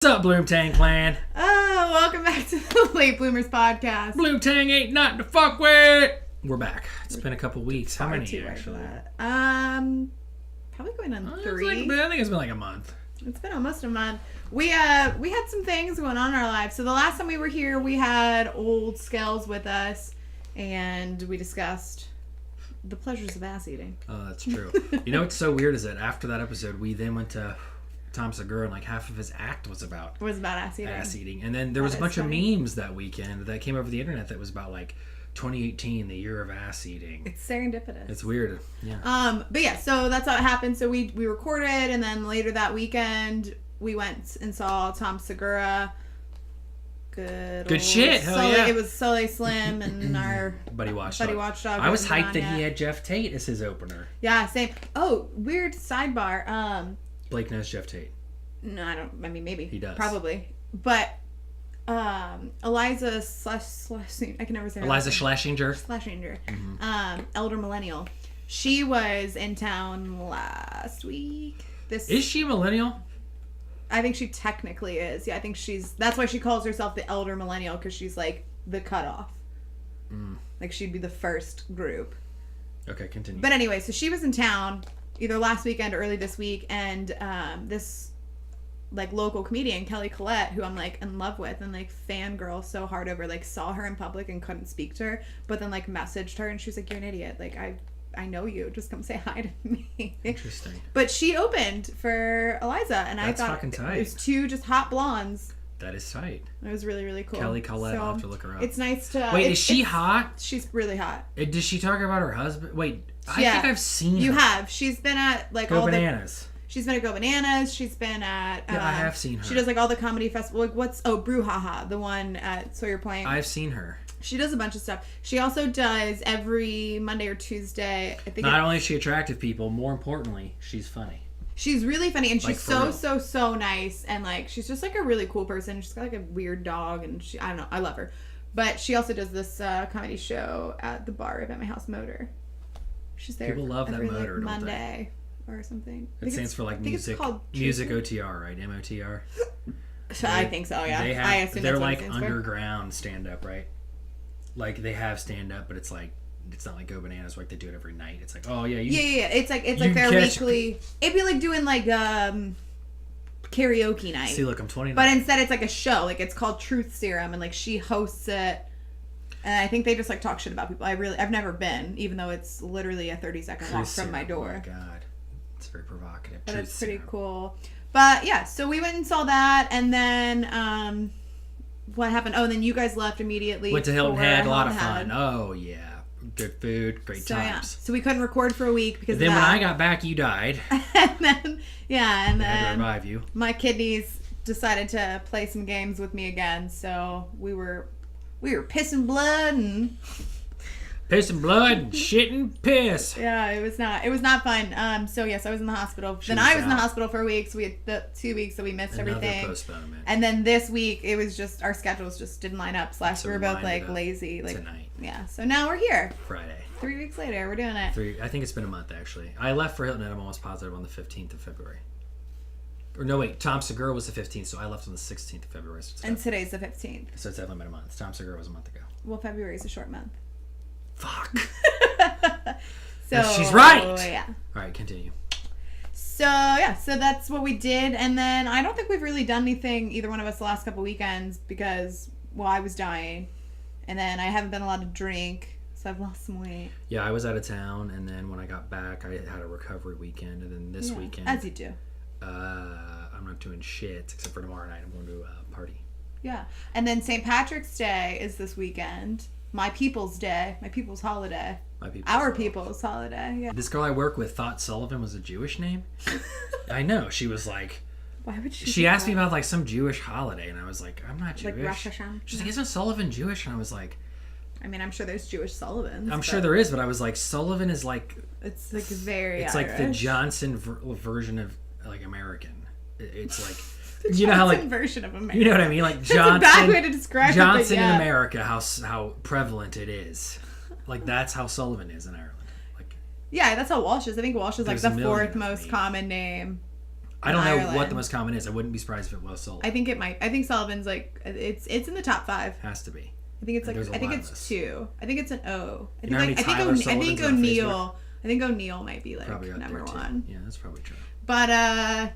What's up, Bloomtang clan? Oh, welcome back to the Late Bloomers podcast. Bloomtang ain't nothing to fuck with. We're back. It's been a couple weeks. How many actually? Probably going on 3. I think it's been like a month. It's been almost a month. We had some things going on in our lives. So the last time we were here, we had old Skells with us, and we discussed the pleasures of ass eating. Oh, that's true. You know what's so weird is that after that episode, we then went to Tom Segura, and like half of his act was about ass eating. Ass eating, and then there was a bunch of memes that weekend that came over the internet that was about like 2018, the year of ass eating. It's serendipitous. It's weird. Yeah. But yeah, so that's how it happened. So we recorded, and then later that weekend we went and saw Tom Segura. Good shit. Hell Sully, yeah. It was Sully, Slim, and our Buddy Watchdog. I was hyped that he had Jeff Tate as his opener. Yeah, same. Oh, weird sidebar. Blake knows Jeff Tate. No, I don't. I mean, maybe he does. Probably, but Eliza I can never say Eliza Schlesinger. Mm-hmm. Elder millennial. She was in town last week. Is she a millennial? I think she technically is. Yeah, I think that's why she calls herself the elder millennial, because she's like the cutoff. Like she'd be the first group. Okay, continue. But anyway, so she was in town either last weekend or early this week, and this like local comedian, Kelly Collette, who I'm like in love with and like fangirl so hard over, like saw her in public and couldn't speak to her, but then like messaged her and she was like, "You're an idiot. Like I know you. Just come say hi to me." Interesting. But she opened for Eliza, and that's I thought fucking tight. It was 2 just hot blondes. That is tight. It was really, really cool. Kelly Collette, I'll have to look her up. It's nice to... Wait, is she hot? She's really hot. Does she talk about her husband? Wait, I think I've seen her. You have. She's been at like Go Bananas. She's been at Go Bananas. She's been at... yeah, I have seen her. She does like all the comedy festivals. Like Brouhaha, the one at Sawyer Point. I've seen her. She does a bunch of stuff. She also does every Monday or Tuesday. I think. Not only is she attractive, people, more importantly, she's funny. She's really funny, and she's like, so nice, and like she's just like a really cool person. She's got like a weird dog, and I don't know, I love her. But she also does this comedy show at the bar at my house, Motor. She's there. People love that Motor, like, Monday or something. It stands for like music OTR, right? MOTR. I think so. Yeah. I assume they're like underground stand up, right? Like they have stand up, but it's like it's not like Go Bananas, like they do it every night. It's like, oh yeah, yeah. It's like their weekly. It'd be like doing like karaoke night. See, look, I'm 29. But instead, it's like a show. Like it's called Truth Serum, and like she hosts it. And I think they just like talk shit about people. I've never been, even though it's literally a 30-second walk from my door. Oh my god, it's very provocative. But it's pretty cool. But yeah, so we went and saw that, and then what happened? Oh, and then you guys left immediately. Went to Hilton Head, had a lot of fun. Oh yeah, good food, great times. Yeah. So we couldn't record for a week because then when I got back, you died. and then I had to revive you. My kidneys decided to play some games with me again, so we were pissing blood and shitting piss. Yeah, it was not fun. So yes, I was in the hospital. Then I was in the hospital for a week, so we had the 2 weeks that we missed everything. Postponement. And then this week it was just our schedules just didn't line up. / we were both like lazy. Like tonight. Yeah. So now we're here. Friday. 3 weeks later, we're doing it. I think it's been a month actually. I left for Hilton Head, I'm almost positive, on the 15th of February. Or no, wait, Tom Segura was the 15th, so I left on the 16th of February. So and today's the 15th. So it's definitely been a month. Tom Segura was a month ago. Well, February is a short month. Fuck. So she's right. Yeah. All right, continue. So yeah, so that's what we did, and then I don't think we've really done anything, either one of us, the last couple weekends because I was dying, and then I haven't been allowed to drink, so I've lost some weight. Yeah, I was out of town, and then when I got back, I had a recovery weekend, and then this weekend, as you do. I'm not doing shit except for tomorrow night. I'm going to a party. Yeah, and then St. Patrick's Day is this weekend. My People's Day. My People's Holiday. Our People's Holiday. Yeah. This girl I work with thought Sullivan was a Jewish name. I know. She was like... Why would she... She asked me about like some Jewish holiday, and I was like, I'm not Jewish. Like Rosh Hashanah? She's like, isn't Sullivan Jewish? And I was like... I mean, I'm sure there's Jewish Sullivans. I'm sure there is, but I was like, Sullivan is like... It's like very It's Irish. Like the Johnson version of like American. It's like... The you know how like version of America. You know what I mean? Like Johnson. That's a bad way to describe Johnson it, yeah. in America, how prevalent it is. Like that's how Sullivan is in Ireland. Like yeah, that's how Walsh is. I think Walsh is like the 4th most common name. I don't know what Ireland. the most common is. I wouldn't be surprised if it was Sully. I think it might. I think Sullivan's like it's in the top 5. Has to be. I think it's like There's a I think lot it's of us. 2. I think it's an O. I You know how think many like Tyler I Sullivans think on Facebook? O'Neill. I think O'Neill might be like Probably up number there, too. 1. Yeah, that's probably true. But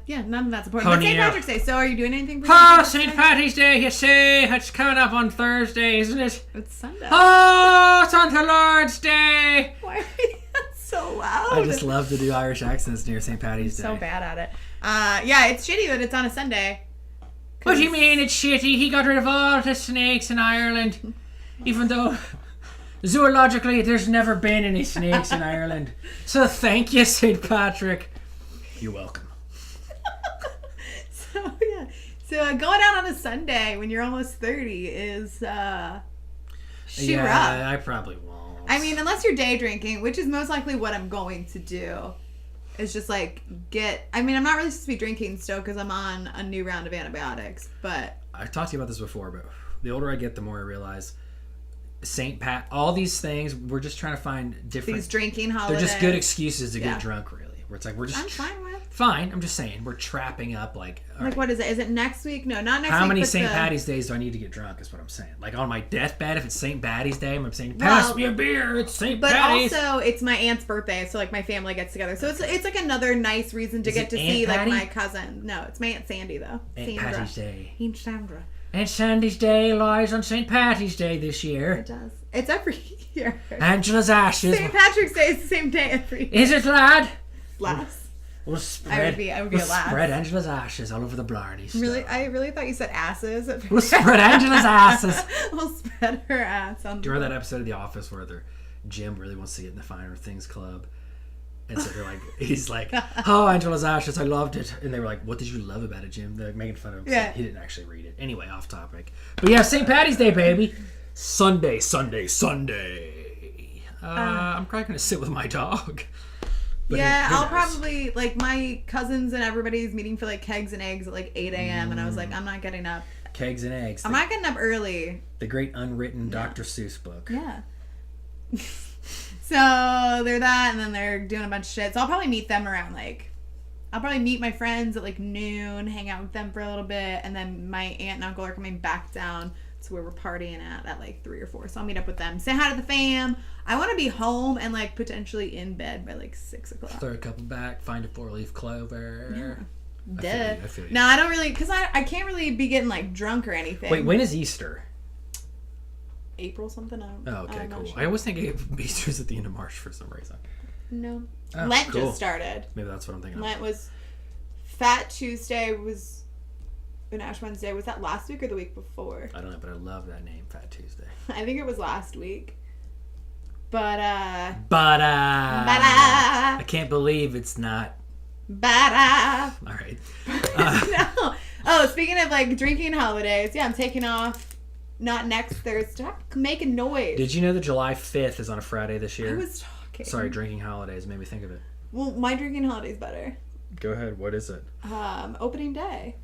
yeah, none of that's important. But St. O'Neill. Patrick's Day. So are you doing anything for Oh, St. St. Patty's Day, you see? It's coming up on Thursday, isn't it? It's Sunday. Oh, it's on the Lord's Day. Why are you so loud? I just love to do Irish accents near St. Patty's Day. so bad at it. Yeah, it's shitty that it's on a Sunday. What do you mean it's shitty? He got rid of all the snakes in Ireland. Even though zoologically there's never been any snakes in Ireland. So thank you, St. Patrick. You're welcome. So yeah. So going out on a Sunday when you're almost 30 is shoot up. I probably won't. I mean, unless you're day drinking, which is most likely what I'm going to do. Is just like I'm not really supposed to be drinking still because I'm on a new round of antibiotics. But I've talked to you about this before, but the older I get, the more I realize St. Pat, all these things, we're just trying to find different. these drinking holidays. They're just good excuses to Yeah. get drunk, really. Where it's like we're just. I'm fine with. Fine, I'm just saying we're trapping up like. all Like right, what is it? Is it next week? No, not next week. how many but St. the- Patty's days do I need to get drunk? Is what I'm saying. Like on my deathbed, if it's St. Patty's Day, I'm saying, "Pass Well, me a beer." It's St. But Patty's. also, it's my aunt's birthday, so like my family gets together. So it's like another nice reason to Is get it to Aunt see Patty? like my cousin. No, it's my aunt Sandy though. Aunt Sandra. Patty's Day. Aunt Sandra. Aunt Sandy's Day lies on St. Patty's Day this year. It does. It's every year. Angela's ashes. St. Patrick's Day is the same day every year. Is it, lad? Last. We'll spread. I would be we'll a lass. spread Angela's ashes all over the Blarney. Really, I really thought you said asses. We'll spread Angela's asses. We'll spread her ass on. Do you remember that episode of The Office where Jim really wants to get in the Finer Things Club? And so they're like, he's like, "Oh, Angela's ashes, I loved it." And they were like, "What did you love about it, Jim?" They're like making fun of him. Yeah. He didn't actually read it. Anyway, off topic. But yeah, St. Patty's Day, baby. Sunday. I'm probably gonna sit with my dog. But Yeah, who I'll knows? probably like my cousins and everybody's meeting for like kegs and eggs at like 8 a.m. And I was like, I'm not getting up. Kegs and eggs. I'm not getting up early. The great unwritten Dr. Seuss book. Yeah. So they're that, and then they're doing a bunch of shit. So I'll probably meet them around I'll probably meet my friends at like noon, hang out with them for a little bit, and then my aunt and uncle are coming back down to where we're partying at like 3 or 4. So I'll meet up with them, say hi to the fam. I want to be home and like potentially in bed by like 6 o'clock. Throw a couple back, find a 4-leaf clover. Duh. I feel you. No, I don't really, because I can't really be getting like drunk or anything. Wait, when is Easter? April something? Oh, okay, I'm not cool. sure. I always think Easter's at the end of March for some reason. No. Oh, Lent cool. just started. Maybe that's what I'm thinking Lent of. was Fat Tuesday was and Ash Wednesday. Was that last week or the week before? I don't know, but I love that name, Fat Tuesday. I think it was last week. But I can't believe it's not. All right. No. Oh, speaking of like drinking holidays, yeah, I'm taking off. Not next Thursday. Stop making noise. Did you know that July 5th is on a Friday this I year? was talking. Sorry, drinking holidays made me think of it. Well, my drinking holiday's better. Go ahead. What is it? Opening day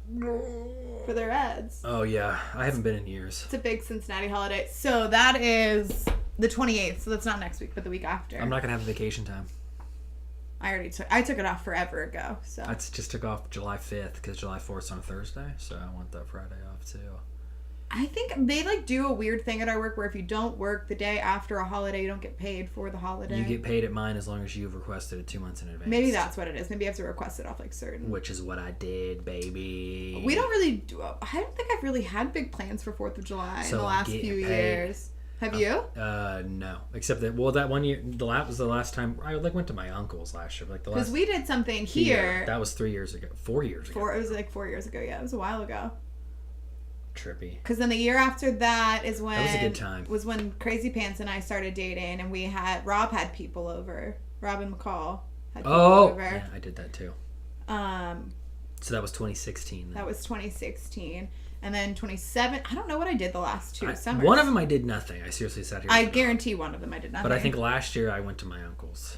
for the Reds. Oh, yeah. I haven't been in years. It's a big Cincinnati holiday. So that is the 28th. So that's not next week, but the week after. I'm not going to have vacation time. I took it off forever ago. So I just took off July 5th because July 4th is on a Thursday, so I want that Friday off too. I think they like do a weird thing at our work where if you don't work the day after a holiday, you don't get paid for the holiday. You get paid at mine as long as you've requested it 2 months in advance. Maybe that's what it is. Maybe you have to request it off like certain. Which is what I did, baby. We don't really do. I don't think I've really had big plans for 4th of July in So the last get few paid. years. Have you? No. Except that that 1 year, that was the last time I went to my uncle's last year. Like the Because last we did something here. That was 3 years ago. 4 years ago. It was like 4 years ago. Yeah, it was a while ago. Trippy. Because then the year after that is when That was a good time. Was when Crazy Pants and I started dating, and Rob had people over. Rob and McCall had people over. Yeah, I did that too. So that was 2016. Then. That was 2016, and then 27. I don't know what I did the last two summers. One of them I did nothing. I seriously sat here. I guarantee one of them I did nothing. But I think last year I went to my uncle's.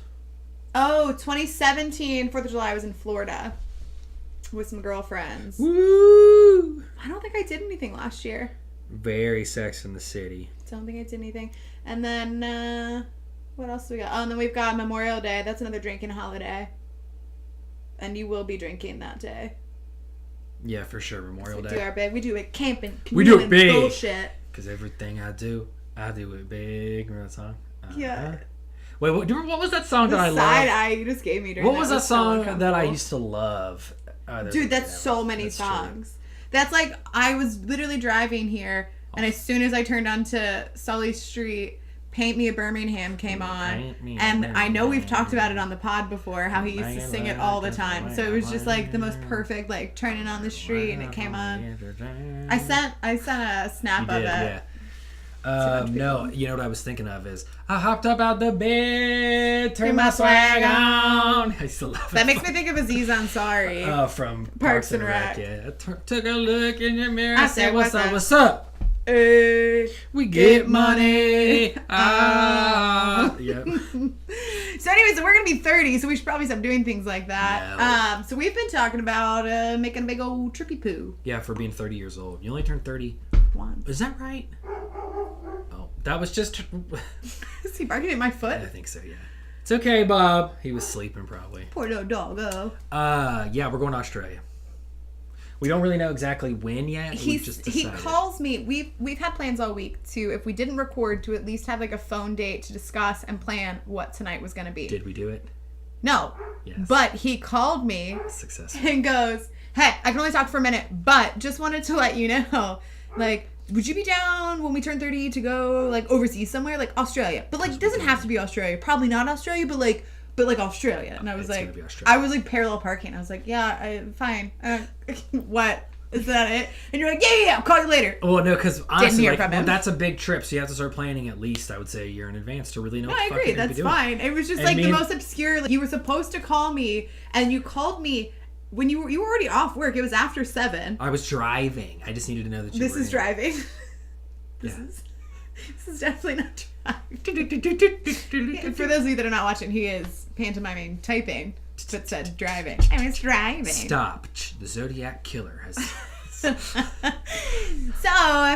Oh, 2017 4th of July I was in Florida with some girlfriends. Woo! I don't think I did anything last year. Very Sex in the City. Don't think I did anything. And then what else do we got? Oh, and then we've got Memorial Day. That's another drinking holiday. And you will be drinking that day. Yeah, for sure. Memorial Day. We do it camping. We do it big. Bullshit. Because everything I do it big. Remember that song? Yeah. Wait, what was that song that I loved? Side eye you just gave me during What was that song that I used to love? Dude, that's so many songs. True. That's like, I was literally driving here, and as soon as I turned onto Sully Street, Paint Me a Birmingham came on. And I know we've talked about it on the pod before, how he used to sing it all the time. So it was just like the most perfect, like turning on the street, and it came on. I sent a snap of it. Yeah. No, you know what I was thinking of is I hopped up out the bed, turned my swag on. I still love it. That makes me think of Aziz Ansari. Oh, from Parks and Rec. Yeah. I took a look in your mirror. I said, "What's up? What's up? We get money." Yep. So anyway, so we're gonna be 30, so we should probably stop doing things like that. No. So we've been talking about making a big old trippy poo. Yeah, for being 30 years old. You only turned 30 once. Is that right? That was just... Is he barking at my foot? I think so, yeah. It's okay, Bob. He was sleeping, probably. Poor little doggo. Yeah, we're going to Australia. We don't really know exactly when yet. He calls me. We've had plans all week to, if we didn't record, to at least have like a phone date to discuss and plan what tonight was going to be. Did we do it? No. Yes. But he called me. Successful. And goes, "Hey, I can only talk for a minute, but just wanted to let you know, like, would you be down when we turn 30 to go like overseas somewhere, like Australia? But like, it doesn't have to be Australia. Probably not Australia, but like Australia." And I was like, parallel parking. I was like, "Yeah, fine. What? Is that it?" And you're like, "Yeah, I'll call you later." Well, no, because honestly, that's a big trip, so you have to start planning at least, I would say, a year in advance to really know. No, I agree. That's fine. It was just the most obscure. Like, you were supposed to call me, and you called me. When you were already off work, it was after 7. I was driving. I just needed to know that you This were is in. Driving. This is definitely not driving. For those of you that are not watching, he is pantomiming typing, but said driving. I was driving. Stop. The Zodiac Killer has... So, if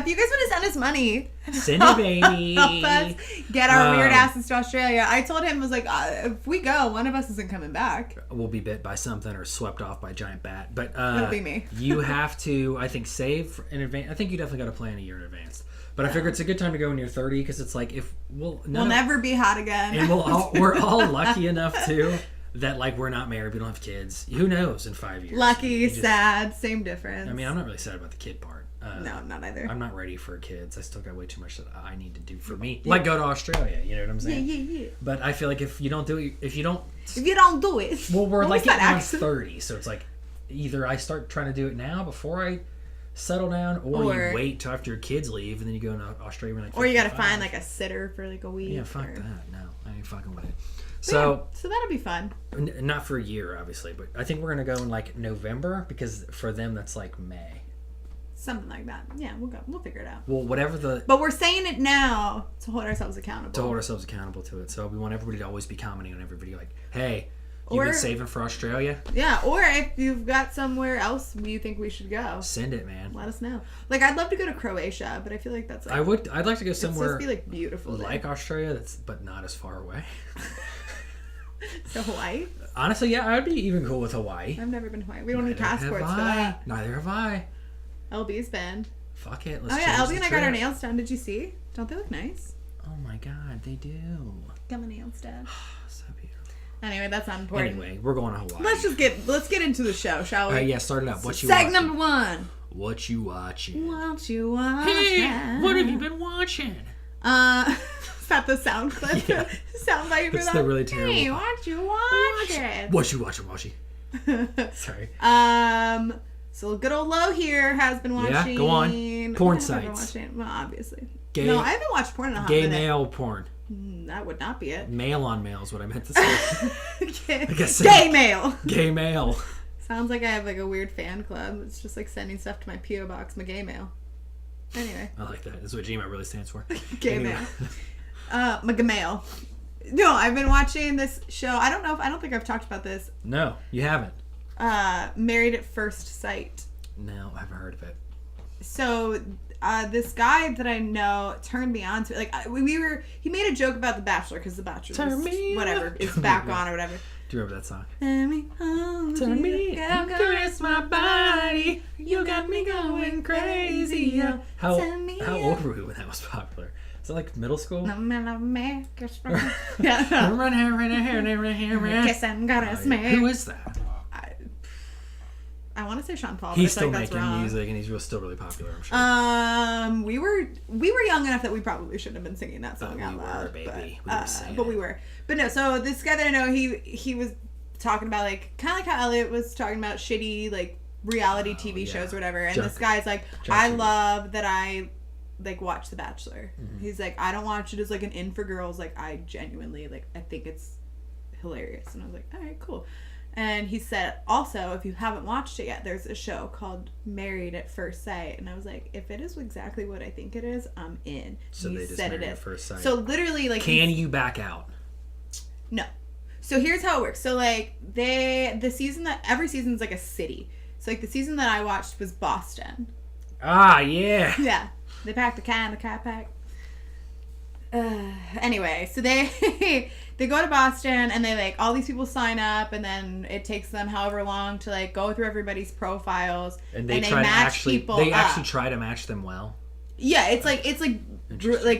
you guys want to send us money, send it, baby. Help us get our weird asses to Australia. I told him, I was like, if we go, one of us isn't coming back. We'll be bit by something or swept off by a giant bat. But it'll be me. You have to, I think, save in advance. I think you definitely got to plan a year in advance. But I figure it's a good time to go when you're 30 because it's like if we'll never be hot again. And we're all lucky enough too. That, like, we're not married, we don't have kids. Who knows in 5 years? Lucky, sad, same difference. I mean, I'm not really sad about the kid part. No, not either. I'm not ready for kids. I still got way too much that I need to do for me. Like, go to Australia, you know what I'm saying? Yeah. But I feel like if you don't do it... If you don't do it... Well, we're like getting on 30, so it's like, either I start trying to do it now before I settle down, or you wait till after your kids leave, and then you go to Australia when like 55. Or you gotta find, like, a sitter for, like, a week. Yeah, fuck that. No, I ain't fucking with it. So that'll be fun. Not for a year, obviously, but I think we're gonna go in like November because for them that's like May. Something like that. Yeah, we'll go. We'll figure it out. Well, whatever But we're saying it now to hold ourselves accountable. To it. So we want everybody to always be commenting on every video, like, "Hey, you've been saving for Australia?" Yeah, or if you've got somewhere else you think we should go, send it, man. Let us know. Like, I'd love to go to Croatia, but I feel like that's like, I'd like to go somewhere. It's supposed to be like beautiful, like Australia, but not as far away. So Hawaii? Honestly, yeah, I would be even cool with Hawaii. I've never been to Hawaii. We don't need passports for that. Neither have I. LB's been. Fuck it. LB and I got our nails done. Did you see? Don't they look nice? Oh my god, they do. Got my nails done. So beautiful. Anyway, that's not important. Anyway, we're going to Hawaii. Let's get into the show, shall we? Yeah, start it up. What you watching? Segment number 1. What you watching? What you watching? Hey, what have you been watching? Is that the sound clip? Yeah. Sound bite for that? It's the really terrible. Hey, what you watching? What you watching, Washi? Sorry. So good old Lo here has been watching. Yeah, go on. Porn sites. Well, obviously. Gay, no, I haven't watched porn in a hot minute. Gay male porn. That would not be it. Male on male is what I meant to say. Gay male. Gay male. Sounds like I have like a weird fan club. It's just like sending stuff to my P.O. box, my gay mail. Anyway. I like that. That's what Gmail really stands for. Gay mail. My mail. No, I've been watching this show. I don't think I've talked about this. No, you haven't. Married at First Sight. No, I haven't heard of it. So, this guy that I know turned me on to it. Like, he made a joke about The Bachelor because The Bachelor is back on or whatever. Do you remember that song? Let me hold Turn you, me girl, caress my body. You got me going crazy. Yeah. How old were we when that was popular? Is that like middle school? Yeah. Kiss and caress me. Who is that? I want to say Sean Paul. He's but I still feel like that's making wrong. music and he's still really popular, I'm sure. We were young enough that we probably shouldn't have been singing that song out loud. Baby. But we were. But no, so this guy that I know, he was talking about like kind of like how Elliot was talking about shitty like reality TV shows or whatever. And this guy's like, I love that I like watch The Bachelor. Mm-hmm. He's like, I don't watch it as like an in for girls. Like I genuinely like I think it's hilarious. And I was like, all right, cool. And he said, also, if you haven't watched it yet, there's a show called Married at First Sight. And I was like, if it is exactly what I think it is, I'm in. So they just Married at First Sight. So literally, like... Can you back out? No. So here's how it works. So, like, every season's like a city. So, like, the season that I watched was Boston. Ah, yeah. Yeah. They packed the cat and the cat pack. Anyway, so they go to Boston and they like all these people sign up and then it takes them however long to like go through everybody's profiles and they try to actually try to match them well. Yeah, it's like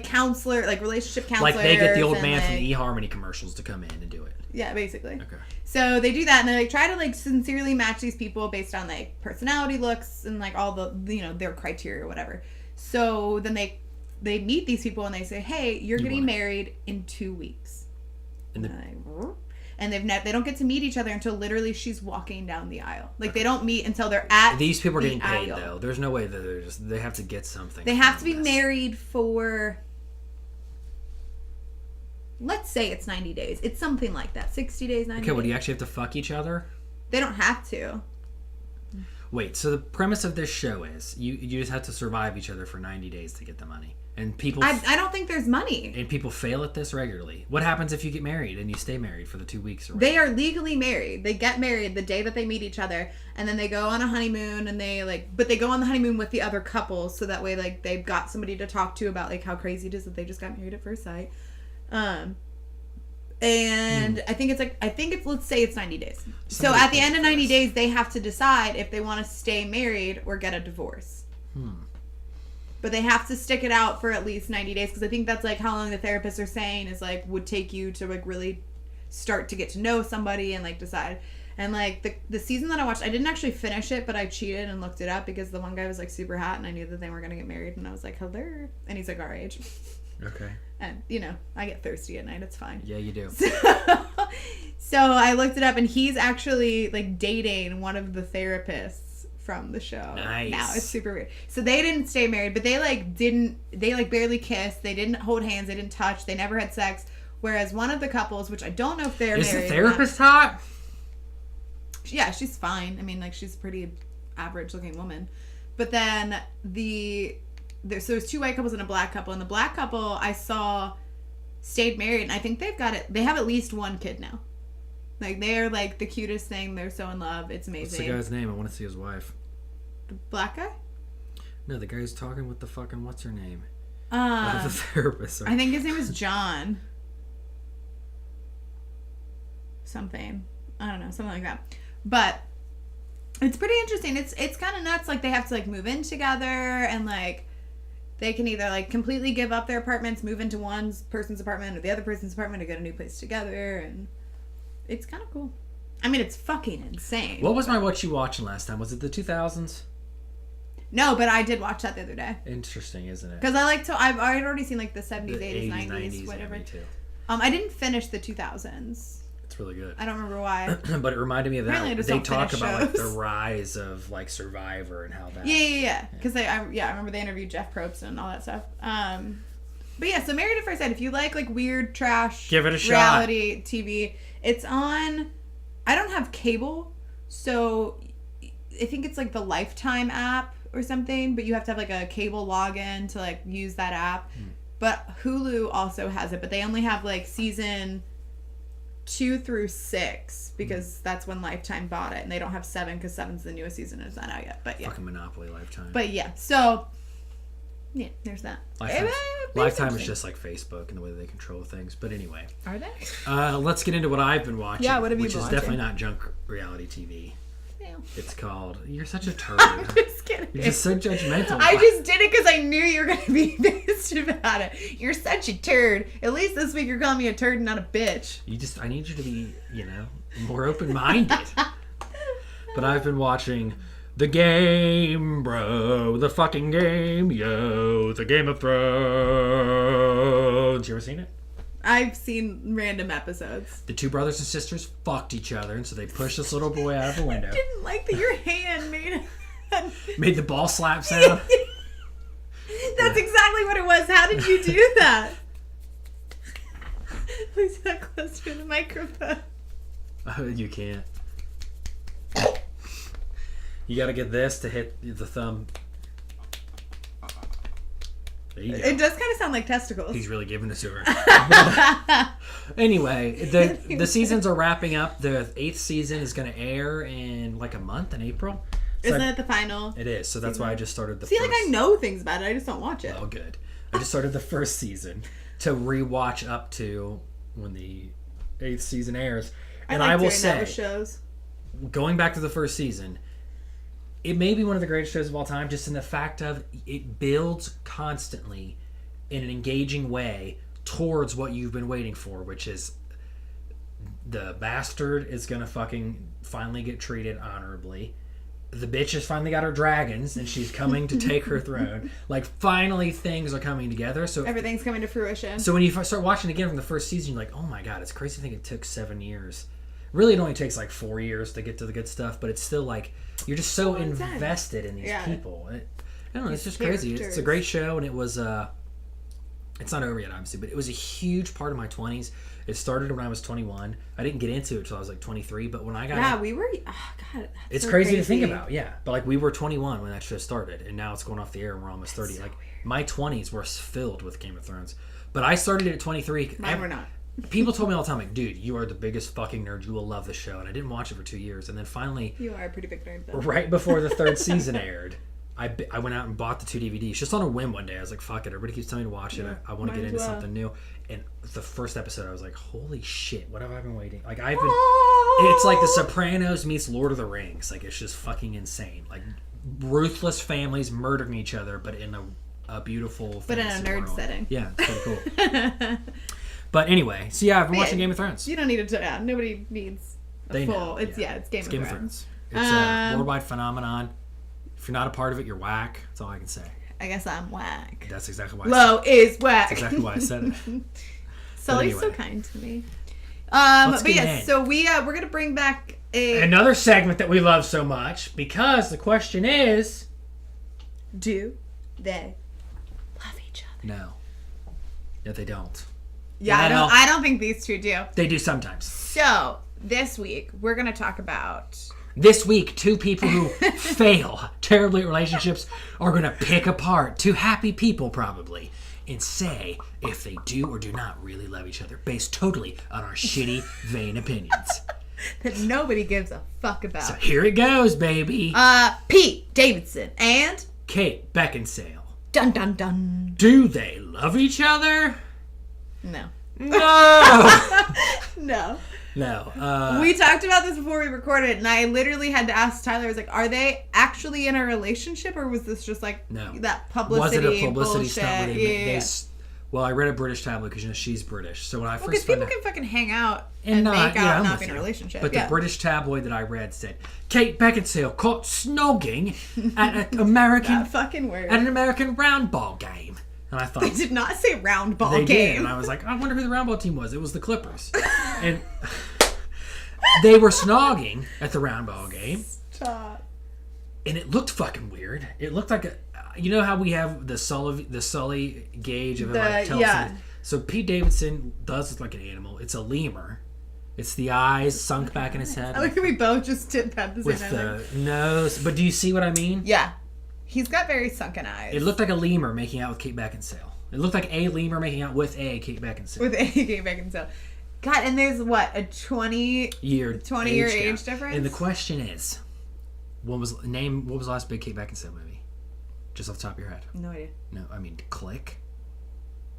counselor, like relationship counselor. Like they get the old man from the eHarmony commercials to come in and do it. Yeah, basically. Okay. So they do that and they like try to like sincerely match these people based on like personality, looks, and like all the their criteria or whatever. So then they meet these people and they say, "Hey, you're getting married in 2 weeks." And they don't get to meet each other until literally she's walking down the aisle. Like they don't meet until they're at these people are getting paid aisle. Though. There's no way that they have to get something. They have to be married for, let's say it's 90 days. It's something like that. 60 days, 90 days. Okay, well, do you actually have to fuck each other? They don't have to. Wait, so the premise of this show is you just have to survive each other for 90 days to get the money. And people... I don't think there's money. And people fail at this regularly. What happens if you get married and you stay married for the 2 weeks? Or they are legally married. They get married the day that they meet each other. And then they go on a honeymoon and but they go on the honeymoon with the other couples. So that way, like, they've got somebody to talk to about, like, how crazy it is that they just got married at first sight. And I think it's, let's say it's 90 days. So at the end of 90 days, they have to decide if they want to stay married or get a divorce. But they have to stick it out for at least 90 days because I think that's like how long the therapists are saying is like would take you to like really start to get to know somebody and like decide. And like the season that I watched, I didn't actually finish it, but I cheated and looked it up because the one guy was like super hot and I knew that they weren't going to get married and I was like, hello. And he's like our age. Okay. And I get thirsty at night. It's fine. Yeah, you do. So I looked it up and he's actually like dating one of the therapists from the show. Nice. Now it's super weird. So they didn't stay married, but they barely kissed. They didn't hold hands. They didn't touch. They never had sex. Whereas one of the couples, which I don't know if they're married. Is the therapist hot? Yeah, she's fine. I mean, like she's a pretty average looking woman. But then so there's 2 white couples and a black couple. And the black couple I saw stayed married, and I think they have at least 1 kid now. Like, they're, like, the cutest thing. They're so in love. It's amazing. What's the guy's name? I want to see his wife. The black guy? No, the guy who's talking with the fucking... What's her name? The therapist. I think his name is John. Something. I don't know. Something like that. But it's pretty interesting. It's kind of nuts. Like, they have to, like, move in together. And, like, they can either, like, completely give up their apartments, move into one person's apartment or the other person's apartment to get a new place together. And... it's kind of cool. I mean, it's fucking insane. What was what you watching last time? Was it the 2000s? No, but I did watch that the other day. Interesting, isn't it? Because I've already seen like the 70s, the 80s, 90s, whatever. Yeah, me too. I didn't finish the 2000s. It's really good. I don't remember why. But it reminded me of that. Apparently They talk about like the shows. rise of like Survivor and how that. Yeah. Because I remember they interviewed Jeff Probst and all that stuff. But yeah, so Married at First Sight. If you like weird trash, give it a reality TV. It's on, I don't have cable, so I think it's like the Lifetime app or something, but you have to have like a cable login to like use that app. But Hulu also has it, but they only have like season 2 through 6 because that's when Lifetime bought it, and they don't have 7 because 7's the newest season and it's not out yet. But yeah. Fucking Monopoly Lifetime. But yeah, so yeah, there's that. Lifetime is just like Facebook and the way that they control things. But anyway. Are they? Let's get into what I've been watching. Yeah, what have you which been is watching? definitely not junk reality TV. No. It's called... You're such a turd. I'm just kidding. You're just so judgmental. I just did it because I knew you were going to be pissed about it. You're such a turd. At least this week you're calling me a turd and not a bitch. I need you to be, more open-minded. But I've been watching The Game, bro. The fucking game, yo. The Game of Thrones. You ever seen it? I've seen random episodes. The two brothers and sisters fucked each other, and so they pushed this little boy out of the window. I didn't like that your hand Made the ball slap sound. That's exactly what it was. How did you do that? Please get closer to the microphone. You can't. You gotta get this to hit the thumb. There you go. It does kind of sound like testicles. He's really giving it to her. Anyway, the seasons are wrapping up. The 8th season is going to air in like a month in April. So Isn't it the final? It is. So that's why I just started the See, first... like I know things about it. I just don't watch it. Oh, good. I just started the first season to rewatch up to when the 8th season airs. And I will say, with shows. Going back to the first season, it may be one of the greatest shows of all time, just in the fact of it builds constantly in an engaging way towards what you've been waiting for, which is the bastard is going to fucking finally get treated honorably. The bitch has finally got her dragons, and she's coming to take her throne. Like, finally things are coming together. So everything's coming to fruition. So when you start watching again from the first season, you're like, oh my god, it's crazy to think it took 7 years. Really, it only takes like 4 years to get to the good stuff, but it's still like, you're just so invested in these people. I don't know, it's just crazy. It's a great show, and it was, it's not over yet, obviously, but it was a huge part of my 20s. It started when I was 21. I didn't get into it until I was like 23, but when I got we were, God. It's so crazy to think about, yeah. But like, we were 21 when that show started, and now it's going off the air and we're almost 30. So like, weird. My 20s were filled with Game of Thrones. But I started at 23. Mine were not. People told me all the time, like, dude, you are the biggest fucking nerd. You will love the show. And I didn't watch it for 2 years. And then finally... You are a pretty big nerd, though. Right before the 3rd season aired, I went out and bought the 2 DVDs. Just on a whim one day. I was like, fuck it. Everybody keeps telling me to watch it. I want to get into something new. And the first episode, I was like, holy shit, what have I been waiting? Like, I've been... It's like The Sopranos meets Lord of the Rings. Like, it's just fucking insane. Like, ruthless families murdering each other, but in a beautiful... But in a nerd world. setting. Yeah, it's pretty cool. But anyway, so yeah, I've been watching Game of Thrones. You don't need to. Nobody needs a full. It's it's Game of Thrones. It's a worldwide phenomenon. If you're not a part of it, you're whack. That's all I can say. I guess I'm whack. That's exactly why. Low is whack. That's exactly why I said it. Sully's so kind to me. But yes, so we're gonna bring back another segment that we love so much, because the question is, do they love each other? No. No, they don't. Yeah, I don't think these two do. They do sometimes. So, this week, we're going to talk about... This week, 2 people who fail terribly at relationships are going to pick apart 2 happy people, probably, and say if they do or do not really love each other, based totally on our shitty, vain opinions. That nobody gives a fuck about. So here it goes, baby. Pete Davidson and... Kate Beckinsale. Dun, dun, dun. Do they love each other? No. No. No. We talked about this before we recorded it, and I literally had to ask Tyler, I was like, are they actually in a relationship, or was this just like that publicity? Was it a publicity bullshit? stunt? Well, I read a British tabloid because she's British. So when I first because people can fucking hang out and make out and not be in a relationship. But the British tabloid that I read said Kate Beckinsale caught snogging at an American that fucking word at an American round ball game. And I thought they did not say round ball game. Did. And I was like, I wonder who the round ball team was. It was the Clippers. And they were snogging at the round ball game. Stop. And it looked fucking weird. It looked like you know how we have the Sully gauge of So Pete Davidson does look like an animal. It's a lemur. It's the eyes sunk back in his head. I like how we both just did that with the nose. But do you see what I mean? Yeah. He's got very sunken eyes. It looked like a lemur making out with Kate Beckinsale. It looked like a lemur making out with a Kate Beckinsale. With a Kate Beckinsale. God, and there's what, a 20-year age difference? And the question is, what was the last big Kate Beckinsale movie? Just off the top of your head. No idea. No, I mean, Click.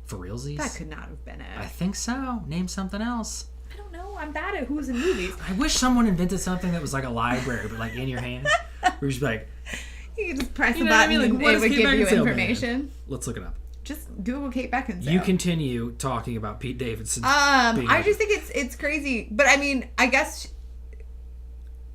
For realsies? That could not have been it. I think so. Name something else. I don't know. I'm bad at who's in movies. I wish someone invented something that was like a library, but like in your hand. Where you're just like... You could just press a know button what I mean? and Like, it would give you man? information. Let's look it up. Just Google Kate Beckinsale. You continue talking about Pete Davidson. I just think it's crazy. But I mean, I guess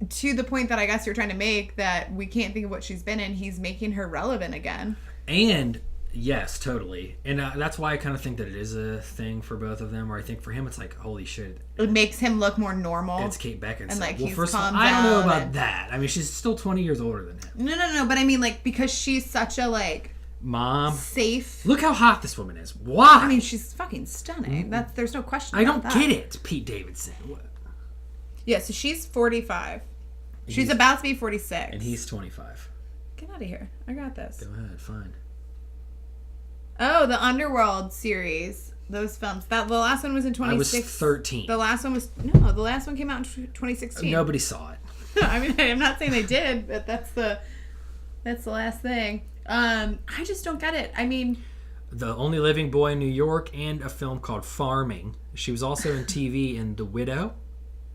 to the point that I guess you're trying to make, that we can't think of what she's been in, he's making her relevant again. And yes, totally. And that's why I kind of think that it is a thing for both of them, where I think for him it's like, holy shit. It makes him look more normal. It's Kate Beckinsale. And like, well, he's first of all, calmed I don't know down about that. I mean, she's still 20 years older than him. No. But I mean, like, because she's such a, like... Mom. Safe. Look how hot this woman is. Why? I mean, she's fucking stunning. There's no question I about don't that. get it, Pete Davidson. What? Yeah, so she's 45. She's about to be 46. And he's 25. Get out of here. I got this. Go ahead, fine. Oh, the Underworld series. Those films. The last one was in 2016. I was 13. The last one was... No, the last one came out in 2016. Nobody saw it. I mean, I'm not saying they did, but that's the last thing. I just don't get it. I mean... The Only Living Boy in New York, and a film called Farming. She was also in TV in The Widow.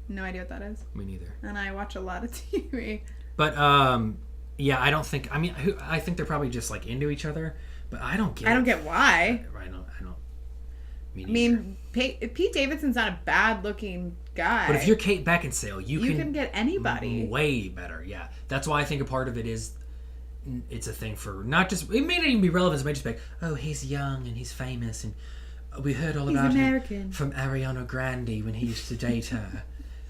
No idea what that is. Me neither. And I watch a lot of TV. But, yeah, I don't think... I mean, I think they're probably just, like, into each other. But I don't get it. I don't get why. I don't... Me neither. I mean, Pete Davidson's not a bad-looking guy. But if you're Kate Beckinsale, you can get anybody. Way better, yeah. That's why I think a part of it is... It's a thing for not just... It may not even be relevant. It may just be like, oh, he's young and he's famous and we heard all about him from Ariana Grande when he used to date her.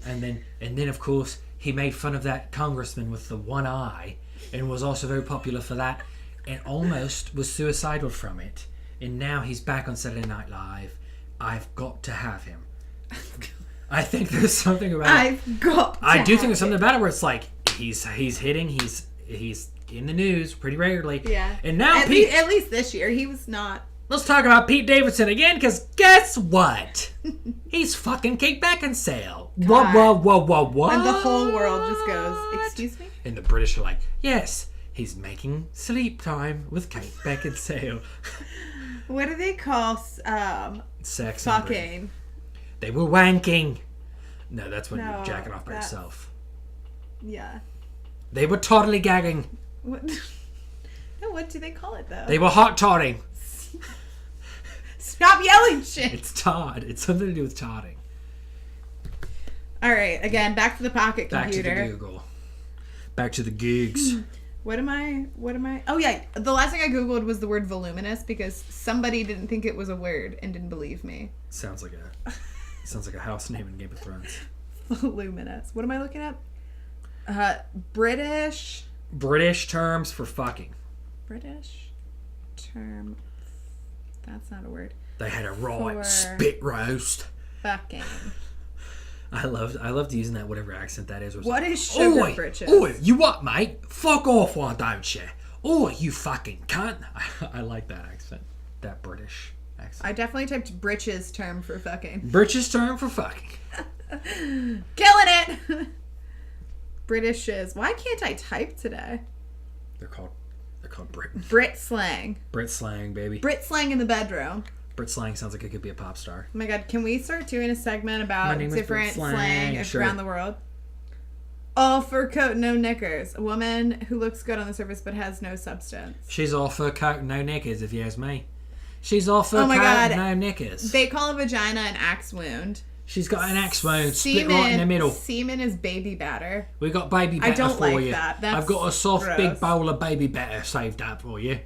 and then, of course, he made fun of that congressman with the one eye and was also very popular for that and almost was suicidal from it. And now he's back on Saturday Night Live. I've got to have him. I think there's something about it. I do think there's something about it where it's like, he's hitting, he's in the news pretty regularly. Yeah. And now at least this year he was not. Let's talk about Pete Davidson again, because guess what? He's fucking Kate Beckinsale. What? And the whole world just goes, excuse me? And the British are like, yes, he's making sleep time with Kate Beckinsale. What do they call sex? Fucking. They were wanking. No, that's when you're jacking off by yourself. Yeah. They were totally gagging. What? No, what do they call it though? They were hot totting. Stop yelling shit. It's Todd. It's something to do with todding. All right, again, back to the pocket computer. Back to the Google. Back to the gigs. What am I? Oh yeah, the last thing I googled was the word voluminous because somebody didn't think it was a word and didn't believe me. Sounds like a house name in Game of Thrones. Voluminous. What am I looking up? British terms for fucking. British term. That's not a word. They had a right spit roast. Fucking. I loved using that, whatever accent that is. What is sugar britches? Oi, you what, mate? Fuck off, why don't you? Oi, you fucking cunt. I like that accent. That British accent. I definitely typed britches term for fucking. Britches term for fucking. Killing it. Britishes. Why can't I type today? They're called Brit. Brit slang. Brit slang, baby. Brit slang in the bedroom. Brit slang sounds like it could be a pop star. Oh my god, can we start doing a segment about different slang around the world? All fur coat, no knickers. A woman who looks good on the surface but has no substance. She's all fur coat, no knickers, if you ask me. She's all fur coat, no knickers. They call a vagina an axe wound. She's got an axe wound split right in the middle. Semen is baby batter. We got baby batter for you. I don't like that. I've got a soft big bowl of baby batter saved up for you.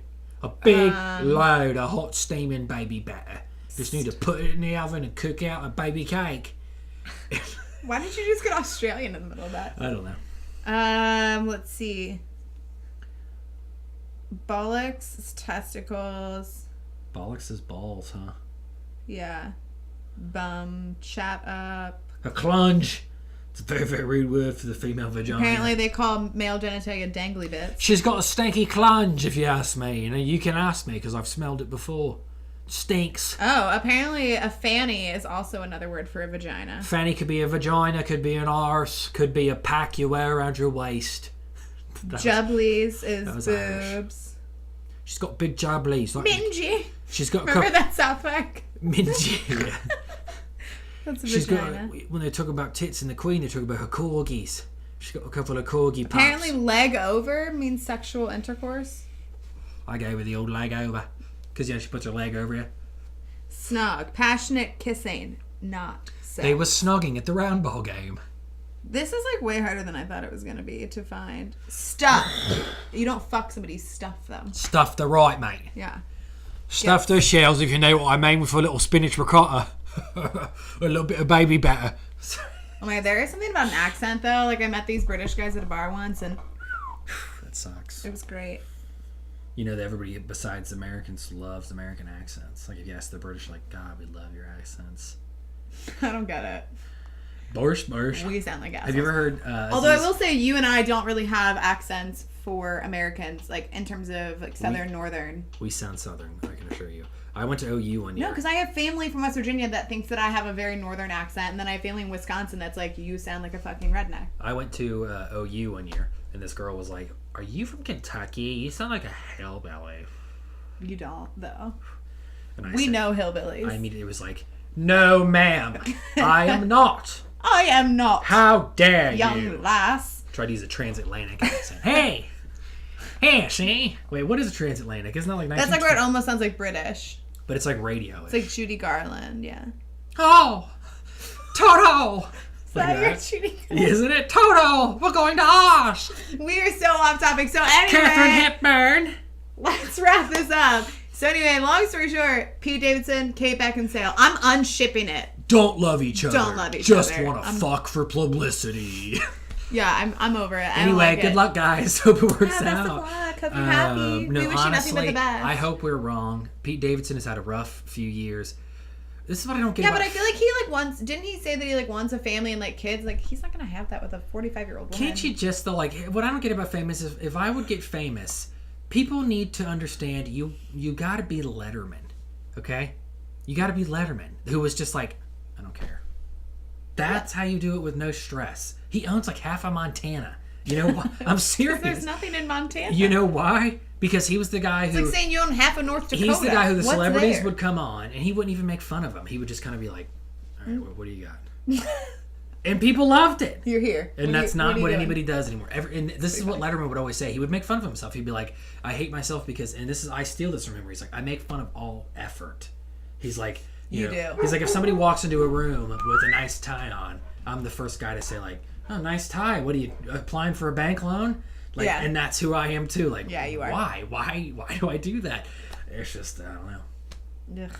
A big load of hot steaming baby batter. Just need to put it in the oven and cook out a baby cake. Why did you just get Australian in the middle of that? I don't know. Let's see. Bollocks is testicles. Bollocks is balls, huh? Yeah. Bum, chat up. A clunge. It's a very, very rude word for the female vagina. Apparently they call male genitalia dangly bits. She's got a stanky clunge, if you ask me. You know, you can ask me because I've smelled it before. Stinks. Oh, apparently a fanny is also another word for a vagina. Fanny could be a vagina, could be an arse, could be a pack you wear around your waist. Jublies is boobs. Irish. She's got big jabblies. Like, Mingy. she's got a Remember couple... that South Park? Mingy, yeah. That's a She's vagina. got... When they talk about tits and the Queen, they talk about her corgis. She's got a couple of corgi pups. Apparently leg over means sexual intercourse. I go with the old leg over. Because, she puts her leg over you. Snug. Passionate kissing. Not sex. They were snogging at the round ball game. This is like way harder than I thought it was going to be to find. Stuff. You don't fuck somebody, stuff them. Stuff the right, mate. Yeah. Stuff those shells, if you know what I mean, with a little spinach ricotta. A little bit of baby batter. Oh my God, there is something about an accent though. Like I met these British guys at a bar once and That sucks. it was great. You know that everybody besides Americans loves American accents. Like if you ask the British, like, God, we love your accents. I don't get it. Borscht. We sound like assholes. Have you ever heard... Although I will say you and I don't really have accents for Americans, like in terms of like southern, northern. We sound southern, I can assure you. I went to OU one year. No, because I have family from West Virginia that thinks that I have a very northern accent, and then I have family in Wisconsin that's like, you sound like a fucking redneck. I went to OU one year, and this girl was like, "Are you from Kentucky? You sound like a hillbilly." You don't, though. And I We said, know hillbillies. I immediately was like, "No, ma'am, I am not. I am not. How dare young you?" lass. Tried to use a transatlantic accent. Hey, see? Wait, what is a transatlantic? Isn't that like 1920? That's like where it almost sounds like British. But it's like radio. It's like Judy Garland, yeah. Oh, Toto. Is that your Judy Garland? Isn't it? Toto, we're going to Osh. We are so off topic. So anyway, Catherine Hepburn. let's wrap this up. So anyway, long story short, Pete Davidson, Kate Beckinsale. I'm unshipping it. Don't love each other. Don't love each Just other. want to fuck for publicity. Yeah, I'm over it. I don't Anyway, like good it. luck, guys. Hope it works Best out. of luck. Hope you're happy. No, we wish honestly, you nothing but the best. I hope we're wrong. Pete Davidson has had a rough few years. This is what I don't get. Yeah, about... but I feel like he like wants. Didn't he say that he like wants a family and like kids? Like he's not gonna have that with a 45-year-old woman. Can't you just though? Like, what I don't get about famous is if I would get famous, people need to understand you got to be Letterman, okay? You got to be Letterman, who was just like, I don't care. That's how you do it with no stress. He owns like half of Montana. You know what? I'm serious. There's nothing in Montana. You know why? Because he was the guy who... It's like saying you own half of North Dakota. He's the guy who the What's celebrities there? would come on, and he wouldn't even make fun of them. He would just kind of be like, all right, what do you got? And people loved it. You're here. And that's not what doing? anybody does anymore. And this is what Letterman would always say. He would make fun of himself. He'd be like, I hate myself because... And this is... I steal this from him. He's like, I make fun of all effort. He's like... You know, do. He's like, if somebody walks into a room with a nice tie on, I'm the first guy to say like, oh, nice tie. What are you, applying for a bank loan? Like, Yeah. And that's who I am too. Like, Yeah, you are. Why do I do that? It's just, I don't know. Ugh.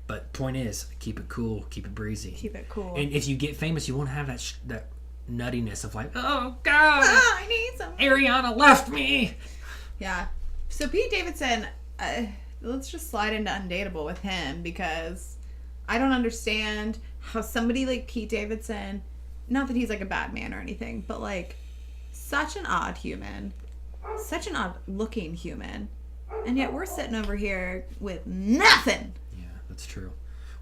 But point is, keep it cool, keep it breezy. Keep it cool. And if you get famous, you won't have that nuttiness of like, oh God, I need some. Ariana left me. Yeah. So Pete Davidson, let's just slide into Undateable with him because I don't understand how somebody like Pete Davidson, not that he's like a bad man or anything, but like such an odd human, such an odd looking human, and yet we're sitting over here with nothing. Yeah, that's true.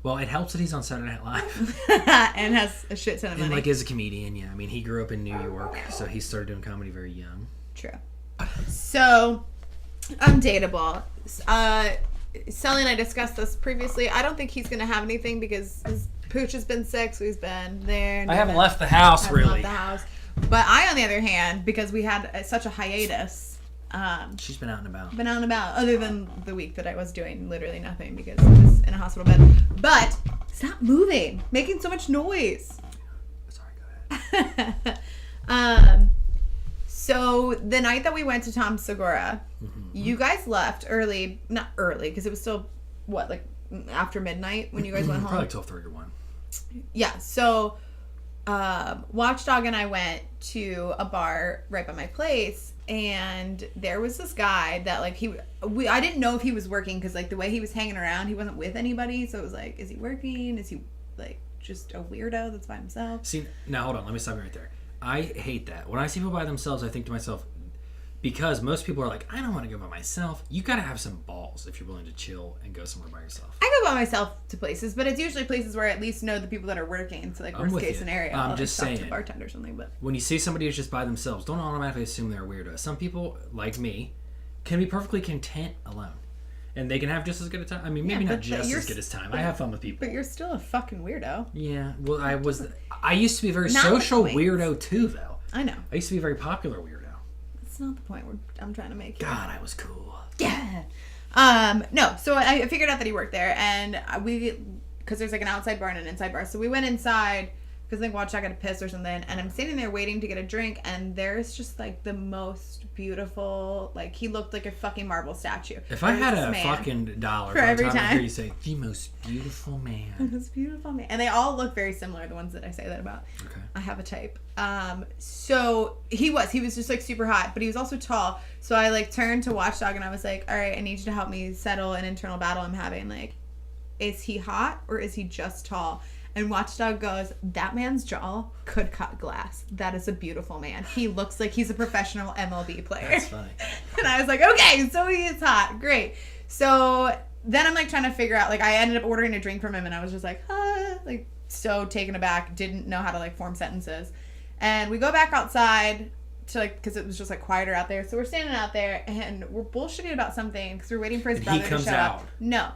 Well, it helps that he's on Saturday Night Live. And has a shit ton of money. And like is a comedian, yeah. I mean, he grew up in New York, so he started doing comedy very young. True. So, Undateable. Sully and I discussed this previously. I don't think he's going to have anything because his pooch has been sick, so he's been there. I haven't left the house, haven't really. left the house. But I, on the other hand, because we had such a hiatus, She's been out and about. been out and about, other than the week that I was doing literally nothing because I was in a hospital bed. But stop moving, making so much noise. Sorry, go ahead. So the night that we went to Tom Segura, you guys left early, not early, because it was still, what, like after midnight when you guys went home? Probably 12:30 or 1. Yeah, so Watchdog and I went to a bar right by my place, and there was this guy that like I didn't know if he was working because like the way he was hanging around, he wasn't with anybody, so it was like, is he working? Is he like just a weirdo that's by himself? See, now hold on, let me stop you right there. I hate that. When I see people by themselves, I think to myself, because most people are like, I don't want to go by myself. You got to have some balls if you're willing to chill and go somewhere by yourself. I go by myself to places, but it's usually places where I at least know the people that are working. So like I'm worst with case you. scenario, I'm I'll just talk to saying. a bartender or something. But When you see somebody who's just by themselves, don't automatically assume they're a weirdo. Some people, like me, can be perfectly content alone. And they can have just as good a time. I mean, maybe not just as good as time. I have fun with people. But you're still a fucking weirdo. Yeah. Well, I used to be a very Not social weirdo too, though. I know. I used to be a very popular weirdo. That's not the point I'm trying to make here. God, I was cool. Yeah. No, so I figured out that he worked there, and because there's like an outside bar and an inside bar, so we went inside because like Watchdog had a piss or something, and I'm sitting there waiting to get a drink, and there's just like the most beautiful, like he looked like a fucking marble statue. If I had a fucking dollar for every time you say the most beautiful man, the most beautiful man, and they all look very similar. The ones that I say that about. Okay. I have a type. So he was just like super hot, but he was also tall. So I like turned to Watchdog and I was like, all right, I need you to help me settle an internal battle I'm having. Like, is he hot or is he just tall? And Watchdog goes, that man's jaw could cut glass. That is a beautiful man. He looks like he's a professional MLB player. That's funny. And I was like, okay, so he is hot. Great. So then I'm like trying to figure out, like I ended up ordering a drink from him and I was just like, like so taken aback, didn't know how to like form sentences. And we go back outside to like, because it was just like quieter out there. So we're standing out there and we're bullshitting about something because we're waiting for his brother to show up. No.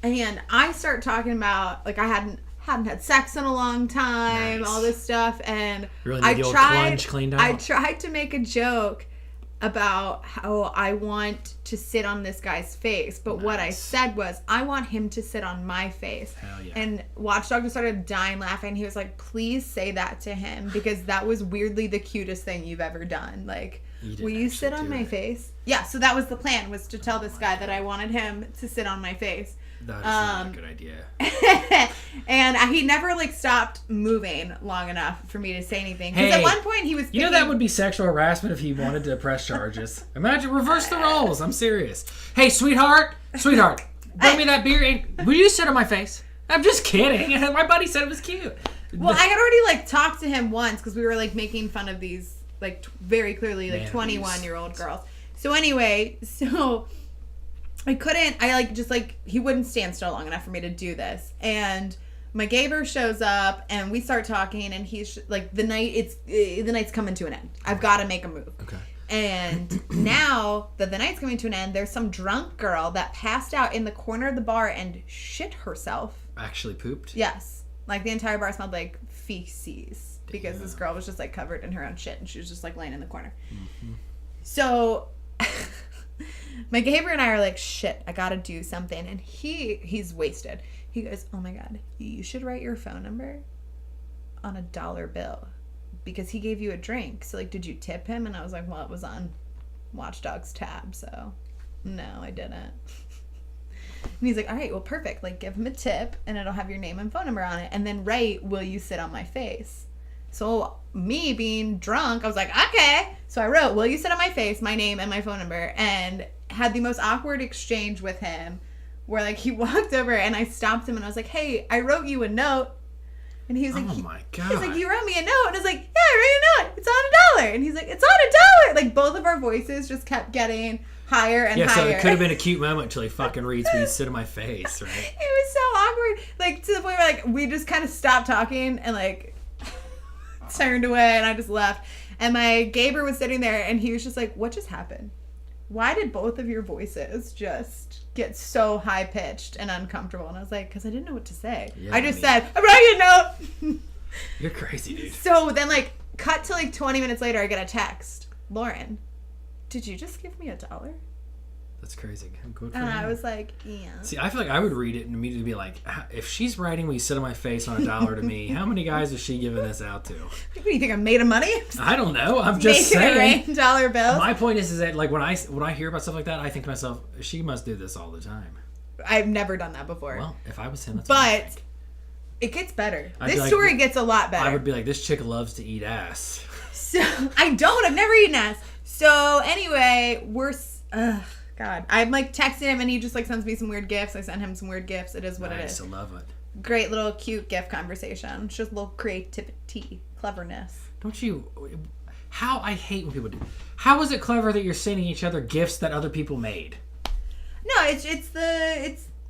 And I start talking about like I hadn't had sex in a long time, all this stuff, and really need the old Clunge cleaned out. I tried to make a joke about how I want to sit on this guy's face, but what I said was I want him to sit on my face. Hell yeah. And Watchdog just started dying laughing. He was like, please say that to him because that was weirdly the cutest thing you've ever done. Like, will you sit on my face? Yeah, so that was the plan, was to tell this guy that I wanted him to sit on my face. That is not a good idea. And he never like stopped moving long enough for me to say anything. Because at one point he was thinking, you know that would be sexual harassment if he wanted to press charges. Imagine, reverse the roles. I'm serious. Hey, sweetheart, bring me that beer. Will you sit on my face? I'm just kidding. My buddy said it was cute. Well, I had already like talked to him once because we were like making fun of these like very clearly like 21-year-old girls. So anyway, I couldn't, he wouldn't stand still long enough for me to do this. And my Gaber shows up and we start talking and he's like, the night's coming to an end. I've got to make a move. Okay. And now that the night's coming to an end, there's some drunk girl that passed out in the corner of the bar and shit herself. Actually pooped? Yes. Like the entire bar smelled like feces because this girl was just like covered in her own shit and she was just like laying in the corner. Mm-hmm. So my Gaber and I are like, shit, I gotta do something. And he's wasted. He goes, oh my God, you should write your phone number on a $1 bill because he gave you a drink. So like, did you tip him? And I was like, well, it was on Watchdog's tab. So no, I didn't. And he's like, all right, well, perfect. Like, give him a tip and it'll have your name and phone number on it. And then write, will you sit on my face? So me being drunk, I was like, okay. So I wrote, will you sit on my face, my name and my phone number, and had the most awkward exchange with him where like he walked over and I stopped him and I was like, hey, I wrote you a note. And he was like, oh my God. He's like, you wrote me a note. And I was like, yeah, I wrote you a note. It's on $1. And he's like, it's on $1. Like both of our voices just kept getting higher and higher. Yeah, so it could have been a cute moment until he fucking reads, will you sit on my face, right? It was so awkward. Like to the point where like we just kind of stopped talking and like turned away and I just left. And my Gaber was sitting there and he was just like, what just happened? Why did both of your voices just get so high pitched and uncomfortable? And I was like, because I didn't know what to say. Yeah, I just said, I wrote you a note. You're crazy, dude. So then like cut to like 20 minutes later, I get a text. Lauren, did you just give me $1? That's crazy. Good for and him. I was like, yeah. See, I feel like I would read it and immediately be like, if she's writing, will you sit on my face on $1 to me? How many guys is she giving this out to? What do you think, I'm made of money? I don't know. I'm just saying. $1 bills. My point is that like when I hear about stuff like that, I think to myself, she must do this all the time. I've never done that before. Well, if I was him, that's but it gets better. This story gets a lot better. I would be like, this chick loves to eat ass. So I don't. I've never eaten ass. So anyway, God, I'm like texting him and he just like sends me some weird gifts. I sent him some weird gifts. It is what it is. I love it. Great little cute gift conversation. It's just a little creativity, cleverness. Don't you? How I hate when people do. How is it clever that you're sending each other gifts that other people made? No, it's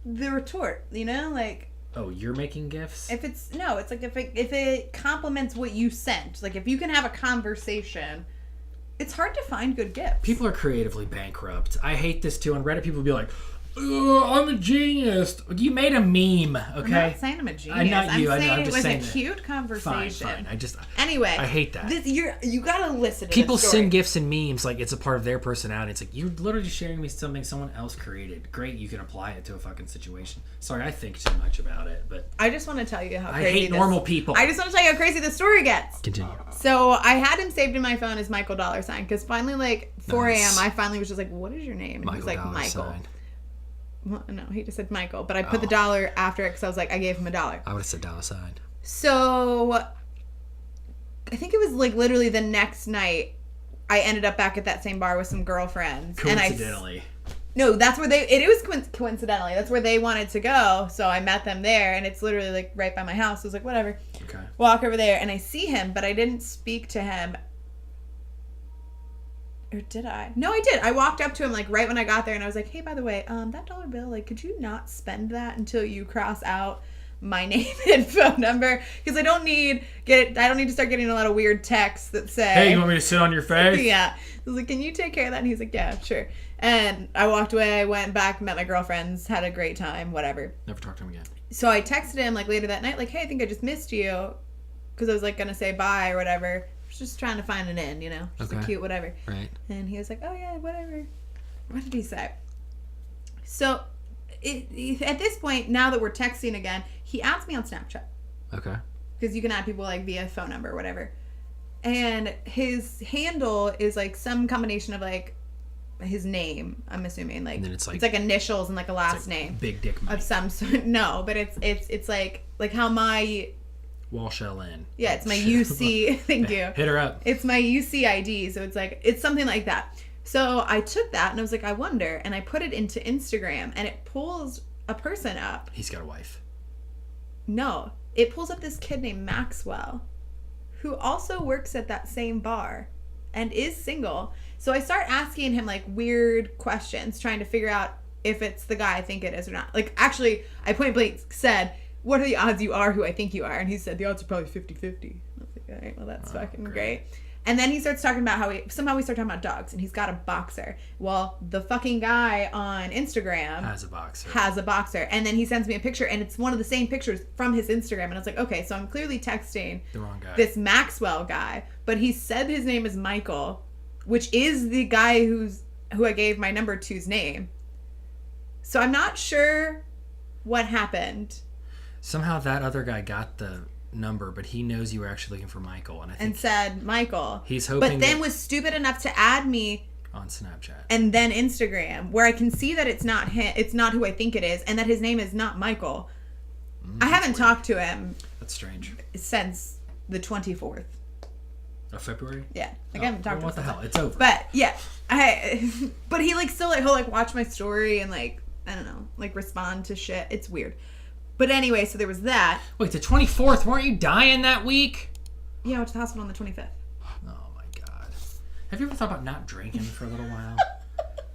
the retort. You know, like. Oh, you're making gifts? It's like if it complements what you sent. Like if you can have a conversation it's hard to find good gifts. People are creatively bankrupt. I hate this too. On Reddit, people be like, I'm a genius. You made a meme, okay? I'm not saying I'm a genius. I'm saying it just was saying a cute conversation. Fine. Anyway. I hate that. You gotta listen to people this story. send gifts and memes like it's a part of their personality. It's like, you're literally sharing me something someone else created. Great, you can apply it to a fucking situation. Sorry, I think too much about it, but I just want to tell you how crazy I hate normal people. I just want to tell you how crazy this story gets. Continue. So I had him saved in my phone as Michael $, because finally, like 4 a.m., Nice. I finally was just like, what is your name? And he was like, Michael. Well, no, he just said Michael, but I put the $1 after it because I was like, I gave him $1. I would have said $. So I think it was like literally the next night I ended up back at that same bar with some girlfriends. Coincidentally. No, that's where it was coincidentally. That's where they wanted to go. So I met them there, and it's literally like right by my house. I was like, whatever. Okay. Walk over there, and I see him, but I didn't speak to him. Or did I? No, I did. I walked up to him like right when I got there, and I was like, hey, by the way, that $1 bill, like, could you not spend that until you cross out my name and phone number? Because I don't need to start getting a lot of weird texts that say, hey, you want me to sit on your face? Yeah. I was like, can you take care of that? And he's like, yeah, sure. And I walked away, went back, met my girlfriends, had a great time, whatever. Never talked to him again. So I texted him like later that night, like, hey, I think I just missed you, because I was like gonna say bye or whatever. Just trying to find an end, just a cute whatever. Right. And he was like, oh yeah, whatever. What did he say? So at this point, now that we're texting again, he adds me on Snapchat. Okay. Because you can add people like via phone number or whatever. And his handle is like some combination of like his name, I'm assuming. Like, and then it's like initials and like a last name. Big dick money. Of some sort. No, but it's like how my... Walsh LN. Yeah, it's my UC. Thank you. Hit her up. It's my UC ID, so it's something like that. So I took that and I was like, I wonder, and I put it into Instagram, and it pulls a person up. He's got a wife. No, it pulls up this kid named Maxwell, who also works at that same bar, and is single. So I start asking him like weird questions, trying to figure out if it's the guy I think it is or not. Like, actually, I point blank said, what are the odds you are who I think you are? And he said, the odds are probably 50-50. I was like, all right, well, that's fucking great. And then he starts talking about how we start talking about dogs, and he's got a boxer. Well, the fucking guy on Instagram has a boxer. And then he sends me a picture, and it's one of the same pictures from his Instagram. And I was like, okay, so I'm clearly texting the wrong guy. This Maxwell guy, but he said his name is Michael, which is the guy who I gave my number to's name. So I'm not sure what happened. Somehow that other guy got the number, but he knows you were actually looking for Michael, and said Michael. He's hoping, but then was stupid enough to add me on Snapchat and then Instagram, where I can see that it's not him, it's not who I think it is, and that his name is not Michael. I haven't talked to him. That's strange. Since the 24th of February. Yeah, like I haven't talked to him. What the hell? It's over. But yeah, but he like still like he'll like watch my story and like I don't know, like respond to shit. It's weird. But anyway, so there was that. Wait, the 24th? Weren't you dying that week? Yeah, I went to the hospital on the 25th. Oh my god. Have you ever thought about not drinking for a little while?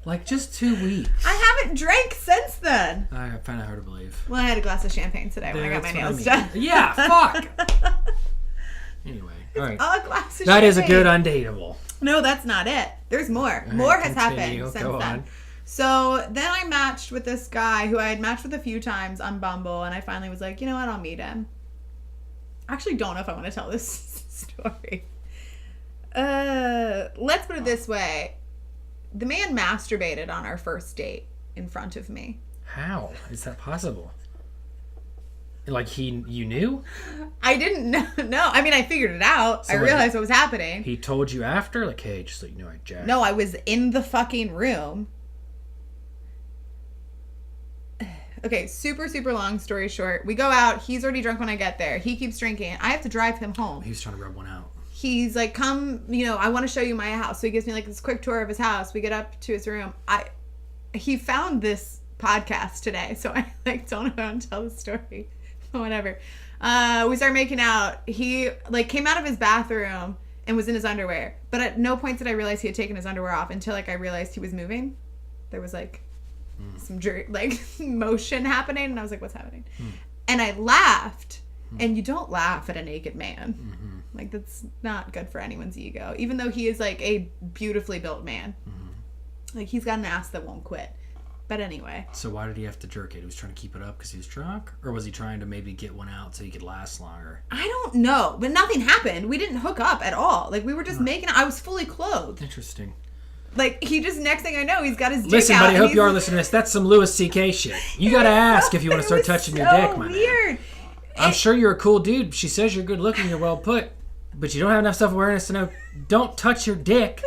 Like just 2 weeks. I haven't drank since then. I find it hard to believe. Well, I had a glass of champagne today when I got my nails done. Yeah, fuck. Anyway, all right. A glass of that champagne. Is a good undateable. No, that's not it. There's more. Right, more has happened since Go then. on. So then I matched with this guy who I had matched with a few times on Bumble, and I finally was like, you know what, I'll meet him. I actually don't know if I want to tell this story. Let's put it this way. The man masturbated on our first date in front of me. How is that possible? Like you knew? I didn't know. No, I mean, I figured it out. So I realized what was happening. He told you after? Like, hey, just so you know, I jacked. No, I was in the fucking room. Okay, super, super long story short. We go out. He's already drunk when I get there. He keeps drinking. I have to drive him home. He was trying to rub one out. He's like, come, I want to show you my house. So he gives me like this quick tour of his house. We get up to his room. He found this podcast today. So I like don't know how to tell the story. Whatever. We started making out. He like came out of his bathroom and was in his underwear. But at no point did I realize he had taken his underwear off until like I realized he was moving. There was like some motion happening, and I was like, what's happening? And I laughed, and you don't laugh at a naked man. Like, that's not good for anyone's ego. Even though he is, like, a beautifully built man. Like, he's got an ass that won't quit. But anyway. So why did he have to jerk it? He was trying to keep it up because he was drunk? Or was he trying to maybe get one out so he could last longer? I don't know. But nothing happened. We didn't hook up at all. Like, we were just making... I was fully clothed. Interesting. Like, he just... Next thing I know, he's got his dick Listen, out. buddy, I hope you are listening to this. That's some Louis C.K. shit. You gotta ask if you want to start touching your dick, my weird. man. I'm sure you're a cool dude. She says you're good looking, you're well put. But you don't have enough self-awareness to know, don't touch your dick.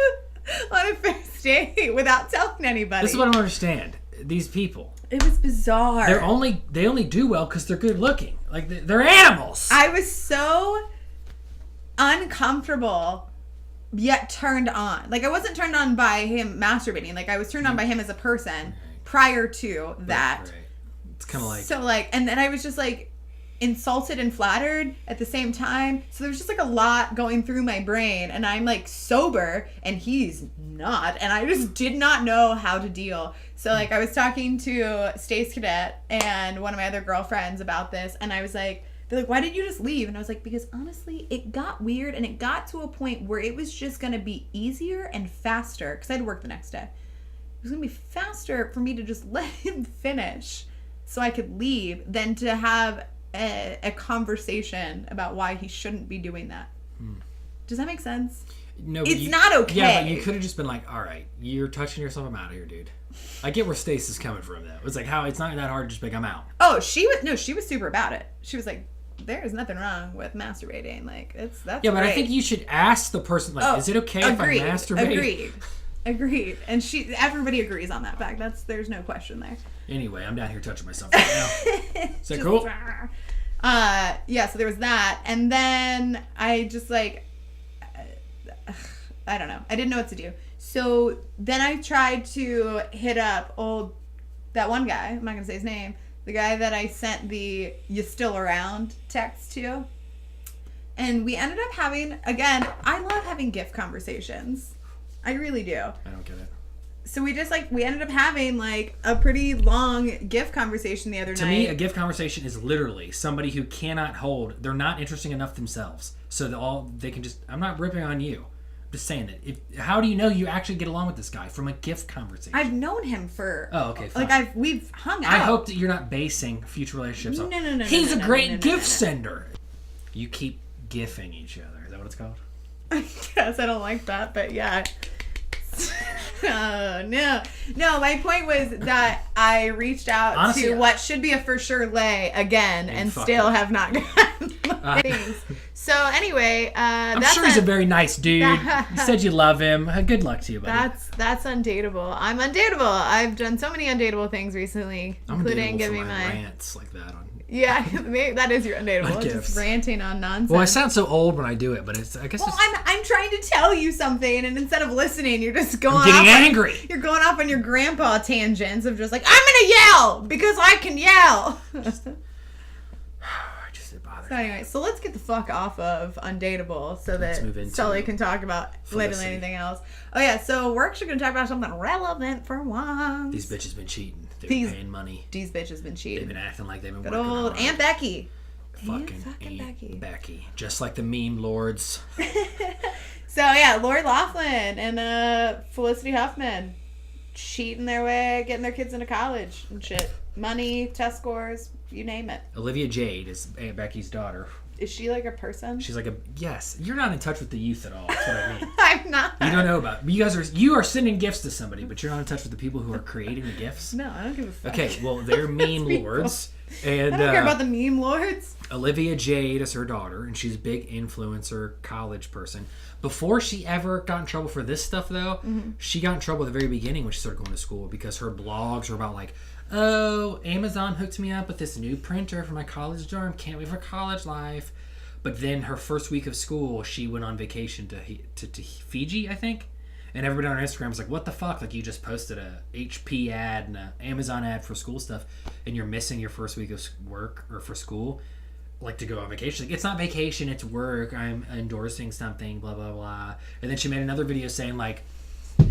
On a first date without telling anybody. This is what I don't understand. These people. It was bizarre. They only do well because they're good looking. Like, they're animals. I was so uncomfortable yet turned on. Like, I wasn't turned on by him masturbating. Like, I was turned on by him as a person prior to that. Right. It's kind of like... So, like, and then I was just, like, insulted and flattered at the same time. So there was just, like, a lot going through my brain. And I'm, like, sober, and he's not. And I just did not know how to deal. So, like, I was talking to Stace Cadet and one of my other girlfriends about this. And I was like... They're like, why didn't you just leave? And I was like, because honestly, it got weird, and it got to a point where it was just going to be easier and faster, because I had to work the next day. It was going to be faster for me to just let him finish so I could leave than to have a conversation about why he shouldn't be doing that. Does that make sense? No, it's not okay. Yeah, but you could have just been like, all right, you're touching yourself, I'm out of here, dude. I get where Stace is coming from, though. It's like, how it's not that hard to just be like, I'm out. Oh, she was super about it. She was like, there's nothing wrong with masturbating. Like, that's yeah, but great. I think you should ask the person, like, is it okay if I masturbate? Agreed. And everybody agrees on that fact. There's no question there. Anyway, I'm down here touching myself right now. Is that cool? Yeah, so there was that. And then I just, like, I don't know. I didn't know what to do. So then I tried to hit up that one guy. I'm not going to say his name. The guy that I sent the "you still around" text to. And we ended up having, again, I love having gift conversations. I really do. I don't get it. So we just, like, we ended up having, like, a pretty long gift conversation the other night. To me, a gift conversation is literally somebody who cannot hold, they're not interesting enough themselves. So they can just, I'm not ripping on you. I'm just saying that. How do you know you actually get along with this guy? From a gift conversation. I've known him for... Oh, okay, fine. Like, we've hung out. I hope that you're not basing future relationships on... No. He's a great gift sender. You keep gifting each other. Is that what it's called? I guess I don't like that, but yeah. No, my point was that I reached out Honestly, to what should be a for sure lay again and still have not gotten things. So anyway, I'm sure he's a very nice dude. You said you love him. Good luck to you, buddy. That's undateable. I'm undateable. I've done so many undateable things recently, including giving my rants like that on. Yeah, maybe that is your undateable. My just ranting on nonsense. Well, I sound so old when I do it, but I guess. Well, I'm trying to tell you something, and instead of lissing, you're just going. I'm getting angry. You're going off on your grandpa tangents of just like, I'm gonna yell because I can yell. So anyway, so let's get the fuck off of undateable so that Sully can talk about literally anything else. Oh yeah, so we're actually going to talk about something relevant for once. These bitches been cheating. They've been paying money. These bitches been cheating. They've been acting like they've been good working old hard. Aunt Becky. Fucking Becky. Just like the meme lords. So yeah, Lori Loughlin and Felicity Huffman cheating their way, getting their kids into college and shit. Money, test scores, you name it. Olivia Jade is Aunt Becky's daughter. Is she like a person? She's like yes. You're not in touch with the youth at all. That's what I mean. I'm not. You don't know about. You are sending gifts to somebody, but you're not in touch with the people who are creating the gifts. No, I don't give a fuck. Okay, well they're meme lords. And I don't care about the meme lords. Olivia Jade is her daughter, and she's a big influencer, college person. Before she ever got in trouble for this stuff, though, she got in trouble at the very beginning when she started going to school because her blogs were about like, oh, Amazon hooked me up with this new printer for my college dorm. Can't wait for college life. But then her first week of school, she went on vacation to Fiji, I think. And everybody on her Instagram was like, what the fuck? Like, you just posted a HP ad and an Amazon ad for school stuff, and you're missing your first week of work or for school, like, to go on vacation. Like, it's not vacation, it's work. I'm endorsing something, blah, blah, blah. And then she made another video saying, like,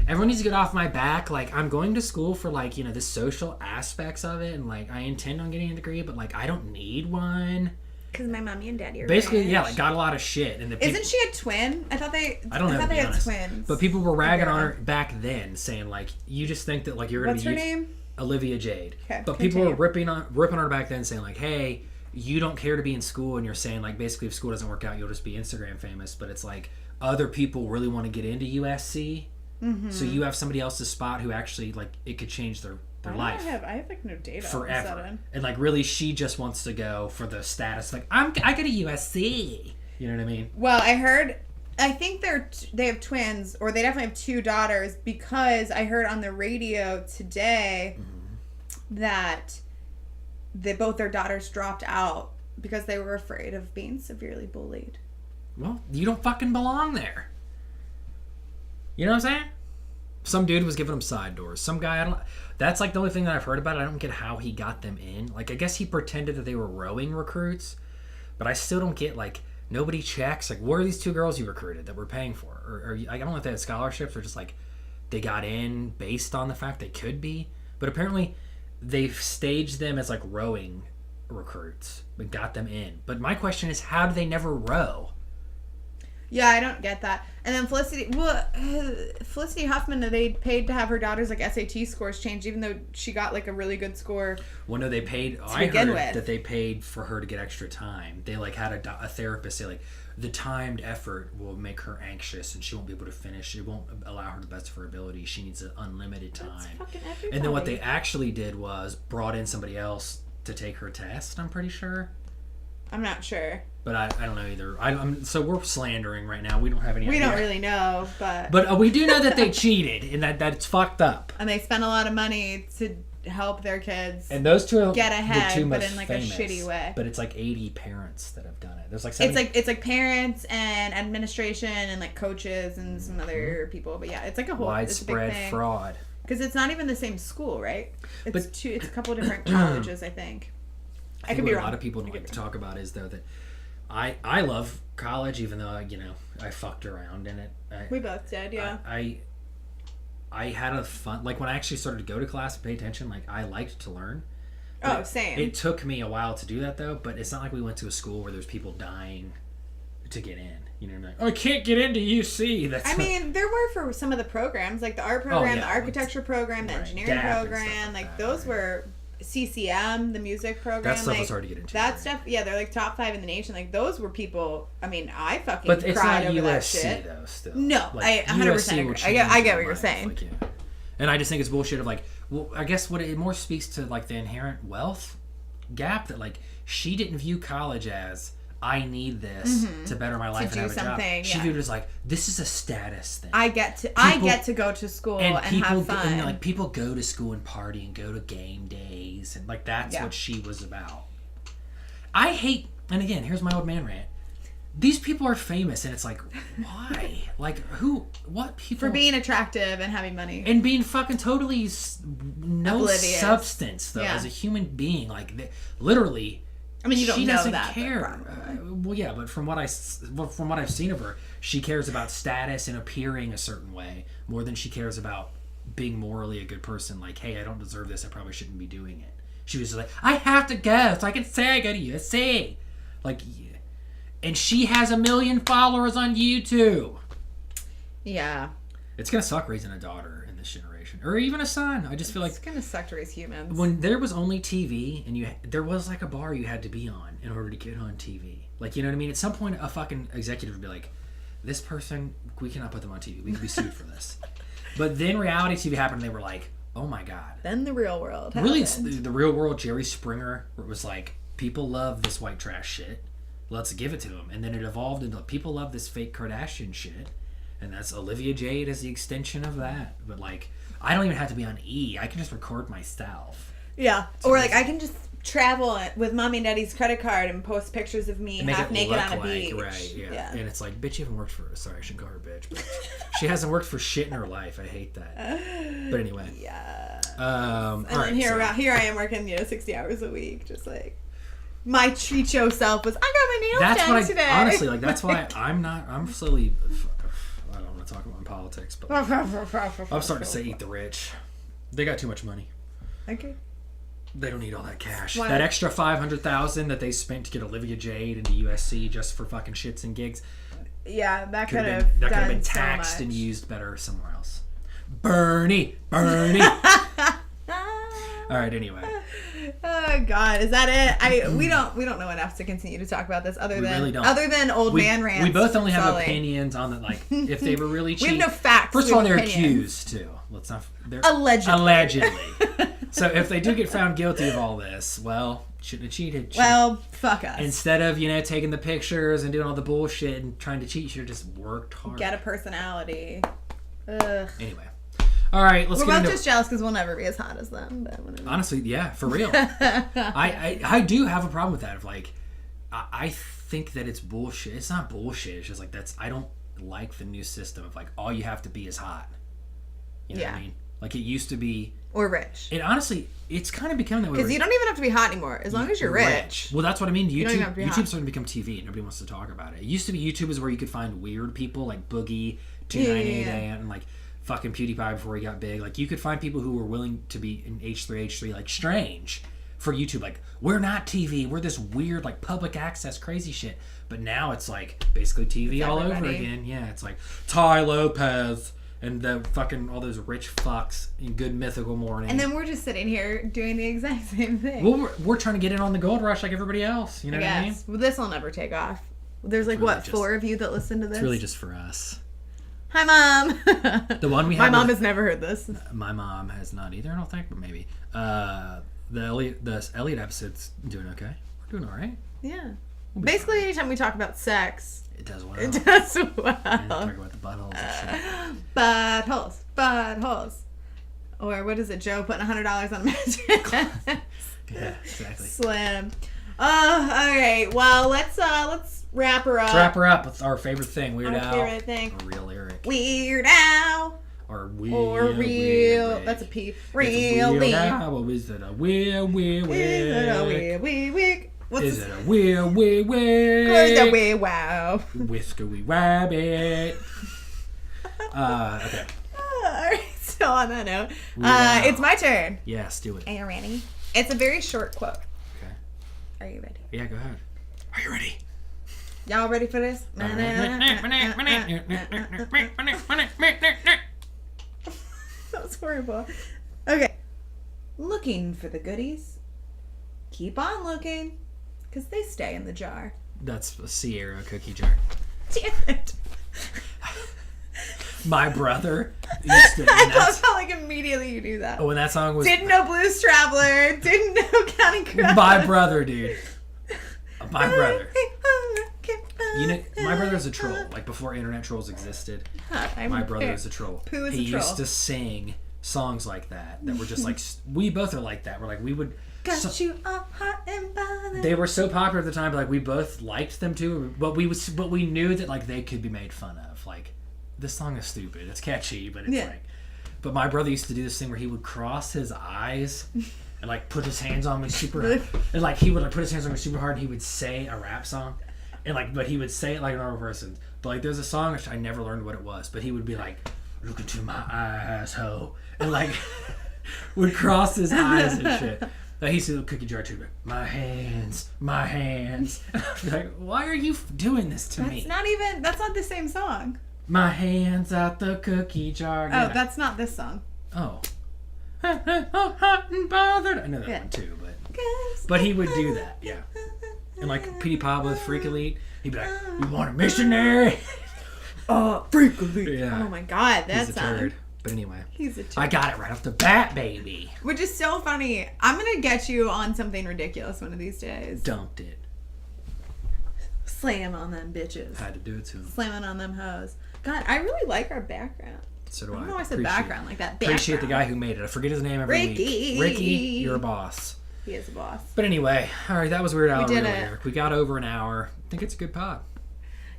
everyone needs to get off my back. Like, I'm going to school for, like, the social aspects of it, and, like, I intend on getting a degree, but, like, I don't need one. Because my mommy and daddy are basically rich. yeah, like got a lot of shit. And Isn't she a twin? I thought they had had twins. But people were ragging on her back then, saying like, you just think that like you're gonna What's her name? Olivia Jade. Okay, but people were ripping on her back then, saying like, hey, you don't care to be in school, and you're saying like basically if school doesn't work out, you'll just be Instagram famous. But it's like other people really want to get into USC, so you have somebody else's spot who actually like it could change their life. I have like no data forever, and like really she just wants to go for the status. Like I go to USC. You know what I mean? Well, I think they have twins, or they definitely have 2 daughters, because I heard on the radio today that both their daughters dropped out because they were afraid of being severely bullied. Well, you don't fucking belong there. You know what I'm saying? Some dude was giving them side doors. Some guy, that's like the only thing that I've heard about it. I don't get how he got them in. Like, I guess he pretended that they were rowing recruits, but I still don't get, like, nobody checks. Like, what are these 2 girls you recruited that we're paying for? Or I don't know if they had scholarships or just, like, they got in based on the fact they could be. But apparently they've staged them as, like, rowing recruits, but got them in. But my question is, how do they never row? Yeah, I don't get that. And then Felicity Huffman, they paid to have her daughter's like SAT scores changed, even though she got like a really good score. Well, no, they paid. I heard that they paid for her to get extra time. They like had a therapist say like the timed effort will make her anxious and she won't be able to finish. It won't allow her the best of her ability. She needs an unlimited time. That's fucking everybody. And then what they actually did was brought in somebody else to take her test. I'm pretty sure. I'm not sure. But I don't know either. So we're slandering right now. We don't have any idea. We don't really know, but we do know that they cheated and that it's fucked up. And they spent a lot of money to help their kids and those 2 get ahead, the 2 but most in like famous, a shitty way. But it's like 80 parents that have done it. There's like 70... it's like parents and administration and like coaches and some other people. But yeah, it's like a whole widespread fraud. Because it's not even the same school, right? It's a couple of different colleges, I think. I could be wrong. A lot of people don't like to talk about is though that I love college, even though I fucked around in it. We both did, yeah. I had a fun, like when I actually started to go to class and pay attention, like I liked to learn. Oh, same. It took me a while to do that though, but it's not like we went to a school where there's people dying to get in. You know, like, I can't get into UC. There were for some of the programs, like the art program, the architecture program, the engineering program, like those were CCM, the music program. That stuff was hard to get into. That stuff, yeah, they're like top 5 in the nation. Like those were people. I mean, I fucking but it's cried not over USC, that shit. Though, still. No, like, I 100% agree. I get what you're saying. Like, yeah. And I just think it's bullshit of like, well, I guess what it more speaks to like the inherent wealth gap that like she didn't view college as I need this to better my life and have a job. She viewed it as like this is a status thing. I get to go to school and have fun. And like people go to school and party and go to game days and like that's what she was about. I hate, and again, here's my old man rant. These people are famous and it's like, why? Like who? What people? For being attractive and having money and being fucking totally oblivious. Substance though as a human being. Like literally. I mean, you don't she know doesn't that, care. Well, yeah, but from what I've seen of her, she cares about status and appearing a certain way more than she cares about being morally a good person. Like, hey, I don't deserve this. I probably shouldn't be doing it. She was just like, I have to go so I can say I go to USC. Like, yeah. And she has 1 million followers on YouTube. Yeah. It's gonna suck raising a daughter in this generation, or even a son. I just feel like it's gonna suck to raise humans. When there was only TV and there was like a bar you had to be on in order to get on TV. Like, you know what I mean? At some point, a fucking executive would be like, "This person, we cannot put them on TV. We could be sued for this." But then reality TV happened, and they were like, "Oh my god!" Then the real world happened. Really, the real world. Jerry Springer, where it was like, "People love this white trash shit. Let's give it to them." And then it evolved into people love this fake Kardashian shit. And that's Olivia Jade as the extension of that. But, like, I don't even have to be on E. I can just record myself. Yeah. Or, like, I can just travel with mommy and daddy's credit card and post pictures of me half naked on a beach. Right, yeah. And it's like, bitch, you haven't worked for... Sorry, I shouldn't call her bitch. But she hasn't worked for shit in her life. I hate that. But anyway. Yeah. And then here I am working, 60 hours a week. Just, like... My treat show self was, I got my nails done today. Honestly, like, that's why I'm slowly... I don't want to talk about politics, but I'm starting to say eat the rich. They got too much money. Okay. They don't need all that cash. Why? That extra $500,000 that they spent to get Olivia Jade into USC just for fucking shits and gigs. Yeah, that could That have could have done been so taxed much. and used better somewhere else. Bernie. All right. Anyway, Oh God, is that it? We don't know enough to continue to talk about this We really don't. other than old man rants. we both only have Sully. opinions on it. Like if they were really cheap. We have no facts. First we of all, have they're opinions. accused too. Let's not. They're Allegedly. So if they do get found guilty of all this, well, shouldn't have cheated. Well, fuck us. Instead of taking the pictures and doing all the bullshit and trying to cheat, you should have just worked hard. Get a personality. Ugh. Anyway, all right, let's We're get both into. just jealous because we'll never be as hot as them. But whatever. Honestly, yeah, for real. I do have a problem with that. Of like, I think that it's bullshit. It's not bullshit. It's just like I don't like the new system of like all you have to be is hot. You know what I mean? Like it used to be. Or rich. It honestly, it's kind of becoming that way. Because you don't even have to be hot anymore, as long as you're rich. Well, that's what I mean. don't even have to be hot. YouTube's starting to become TV. Nobody wants to talk about it. It used to be YouTube is where you could find weird people like Boogie, 298 and like fucking PewDiePie before he got big. Like you could find people who were willing to be in H3 like strange for YouTube. Like we're not TV. We're this weird like public access crazy shit. But now it's like basically TV It's all over everybody. again. Yeah, it's like Ty Lopez. And the fucking all those rich fucks in Good Mythical Morning. And then we're just sitting here doing the exact same thing. Well, we're trying to get in on the gold rush like everybody else. You know what I mean? Well, this will never take off. There's like, really what, just- 4 of you that listen to this? It's really just for us. Hi, Mom. The one we My have mom with- has never heard this. My mom has not either, I don't think, but maybe. The Elliot episode's doing okay. We're doing all right. Yeah. We'll be Basically, anytime we talk about sex, It does well. it does And well. talk about the buttholes and shit. Buttholes. Or what is it, Joe putting $100 on a mattress? Yeah, exactly. Slim. All right. Well, let's wrap her up. Let's wrap her up with our favorite thing, Weird Our Al. favorite thing. A real lyric. Weird Al. Or Real. weird. That's a P. It's Real. Weird Al. Is it a weird? What's Is this? it a weird? Where's the way? Wow. Whiskery rabbit. Okay. All right. So on that note, Wow. it's my turn. Yes, do it. Are you ready? It's a very short quote. Okay. Are you ready? Yeah, go ahead. Are you ready? Y'all ready for this? That was horrible. Okay. Looking for the goodies. Keep on looking, because they stay in the jar. That's a Sierra cookie jar. Damn it. My brother used to. I love how, like, immediately you do that. Oh, when that song was. Didn't know Blues Traveler. Didn't know Counting Crows. My brother, dude. My brother. You know, my brother's a troll. Like before internet trolls existed, my brother is a troll. Who is he a troll? used to sing songs like that were just like we both are like that. We're like we would. Got you all hot and bothered. They were so popular at the time, but like we both liked them too. But we knew that like they could be made fun of. Like this song is stupid. It's catchy, but it's like. But my brother used to do this thing where he would cross his eyes and like put his hands on me super, and like he would like put his hands on me super hard. And he would say a rap song, and like but he would say it like a normal person. But like there's a song which I never learned what it was, but he would be like, "Look into my eyes, ho," and like would cross his eyes and shit. Like, he used to do the cookie jar too. Like, my hands. I'd be like, why are you doing this to me? That's not the same song. My hands out the cookie jar. Oh, that's not this song. Oh. Hot and bothered. I know that one too, but he would do that, yeah. And like Petey Pablo's Freak Elite, he'd be like, "You want a missionary?" Oh, Freak Elite. Yeah. Oh my God, that's He's a turd. But anyway, He's a turd. I got it right off the bat, baby. Which is so funny. I'm gonna get you on something ridiculous one of these days. Dumped it. Slam on them bitches. Had to do it to him. Slamming on them hoes. God, I really like our background. So do I I. don't know why I said Appreciate background like that. Appreciate the Background. guy who made it. I forget his name every Ricky. week. Ricky, you're a boss. He is a boss. But anyway, all right, that was Weird Al. We did Real it. Lyric. We got over an hour. I think it's a good pod.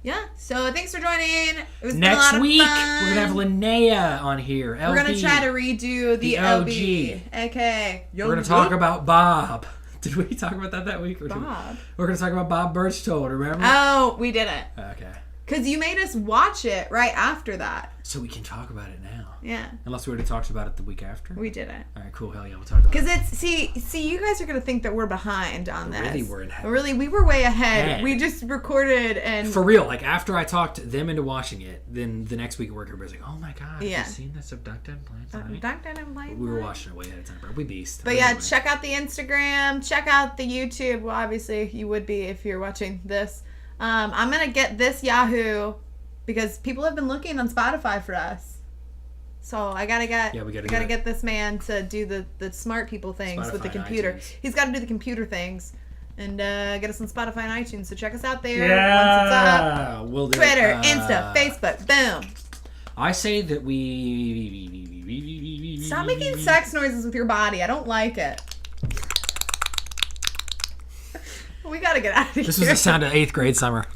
Yeah. So thanks for joining. It was been a Next lot of week, fun. we're going to have Linnea on here. LB. We're gonna try to redo the OG. LB. Okay. We're going to talk about Bob. Did we talk about that week? Or Bob. We're going to talk about Bob Birchtold, remember? Oh, we did it. Okay. Because you made us watch it right after that. So we can talk about it now. Yeah. Unless we already talked about it the week after. We didn't. All right, cool. Hell yeah, we'll talk about it. Because it's, see, you guys are going to think that we're behind on this. Really, we're ahead. But really, we were way ahead. We just recorded and... For real, like, after I talked them into watching it, then the next week at work, everybody's like, oh my god, have you seen this Abducted and Blind Tonight? Abducted and Blind We were watching it way ahead of time, bro. We beast. But yeah, check out the Instagram. Check out the YouTube. Well, obviously, you would be if you're watching this. I'm going to get this Yahoo... Because people have been looking on Spotify for us. So I gotta get this man to do the smart people things Spotify with the computer. He's got to do the computer things and get us on Spotify and iTunes. So check us out there. Yeah, once it's up. We'll do Twitter, it. Insta, Facebook, boom. I say that we Stop making sex noises with your body. I don't like it. We gotta get out of here. This was the sound of 8th grade summer.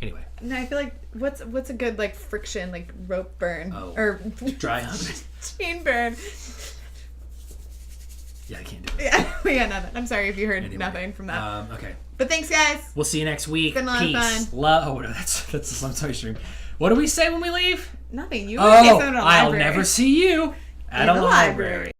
Anyway. No, I feel like what's a good like friction like rope burn or dry hump. chain burn. Yeah, I can't do it. Yeah, we got nothing. I'm sorry if you heard nothing from that. Okay. But thanks, guys. We'll see you next week. Been a lot of Peace. fun. Love. Oh no, that's the Slim Toy stream. What do we say when we leave? Nothing. You I'll never see you at a library.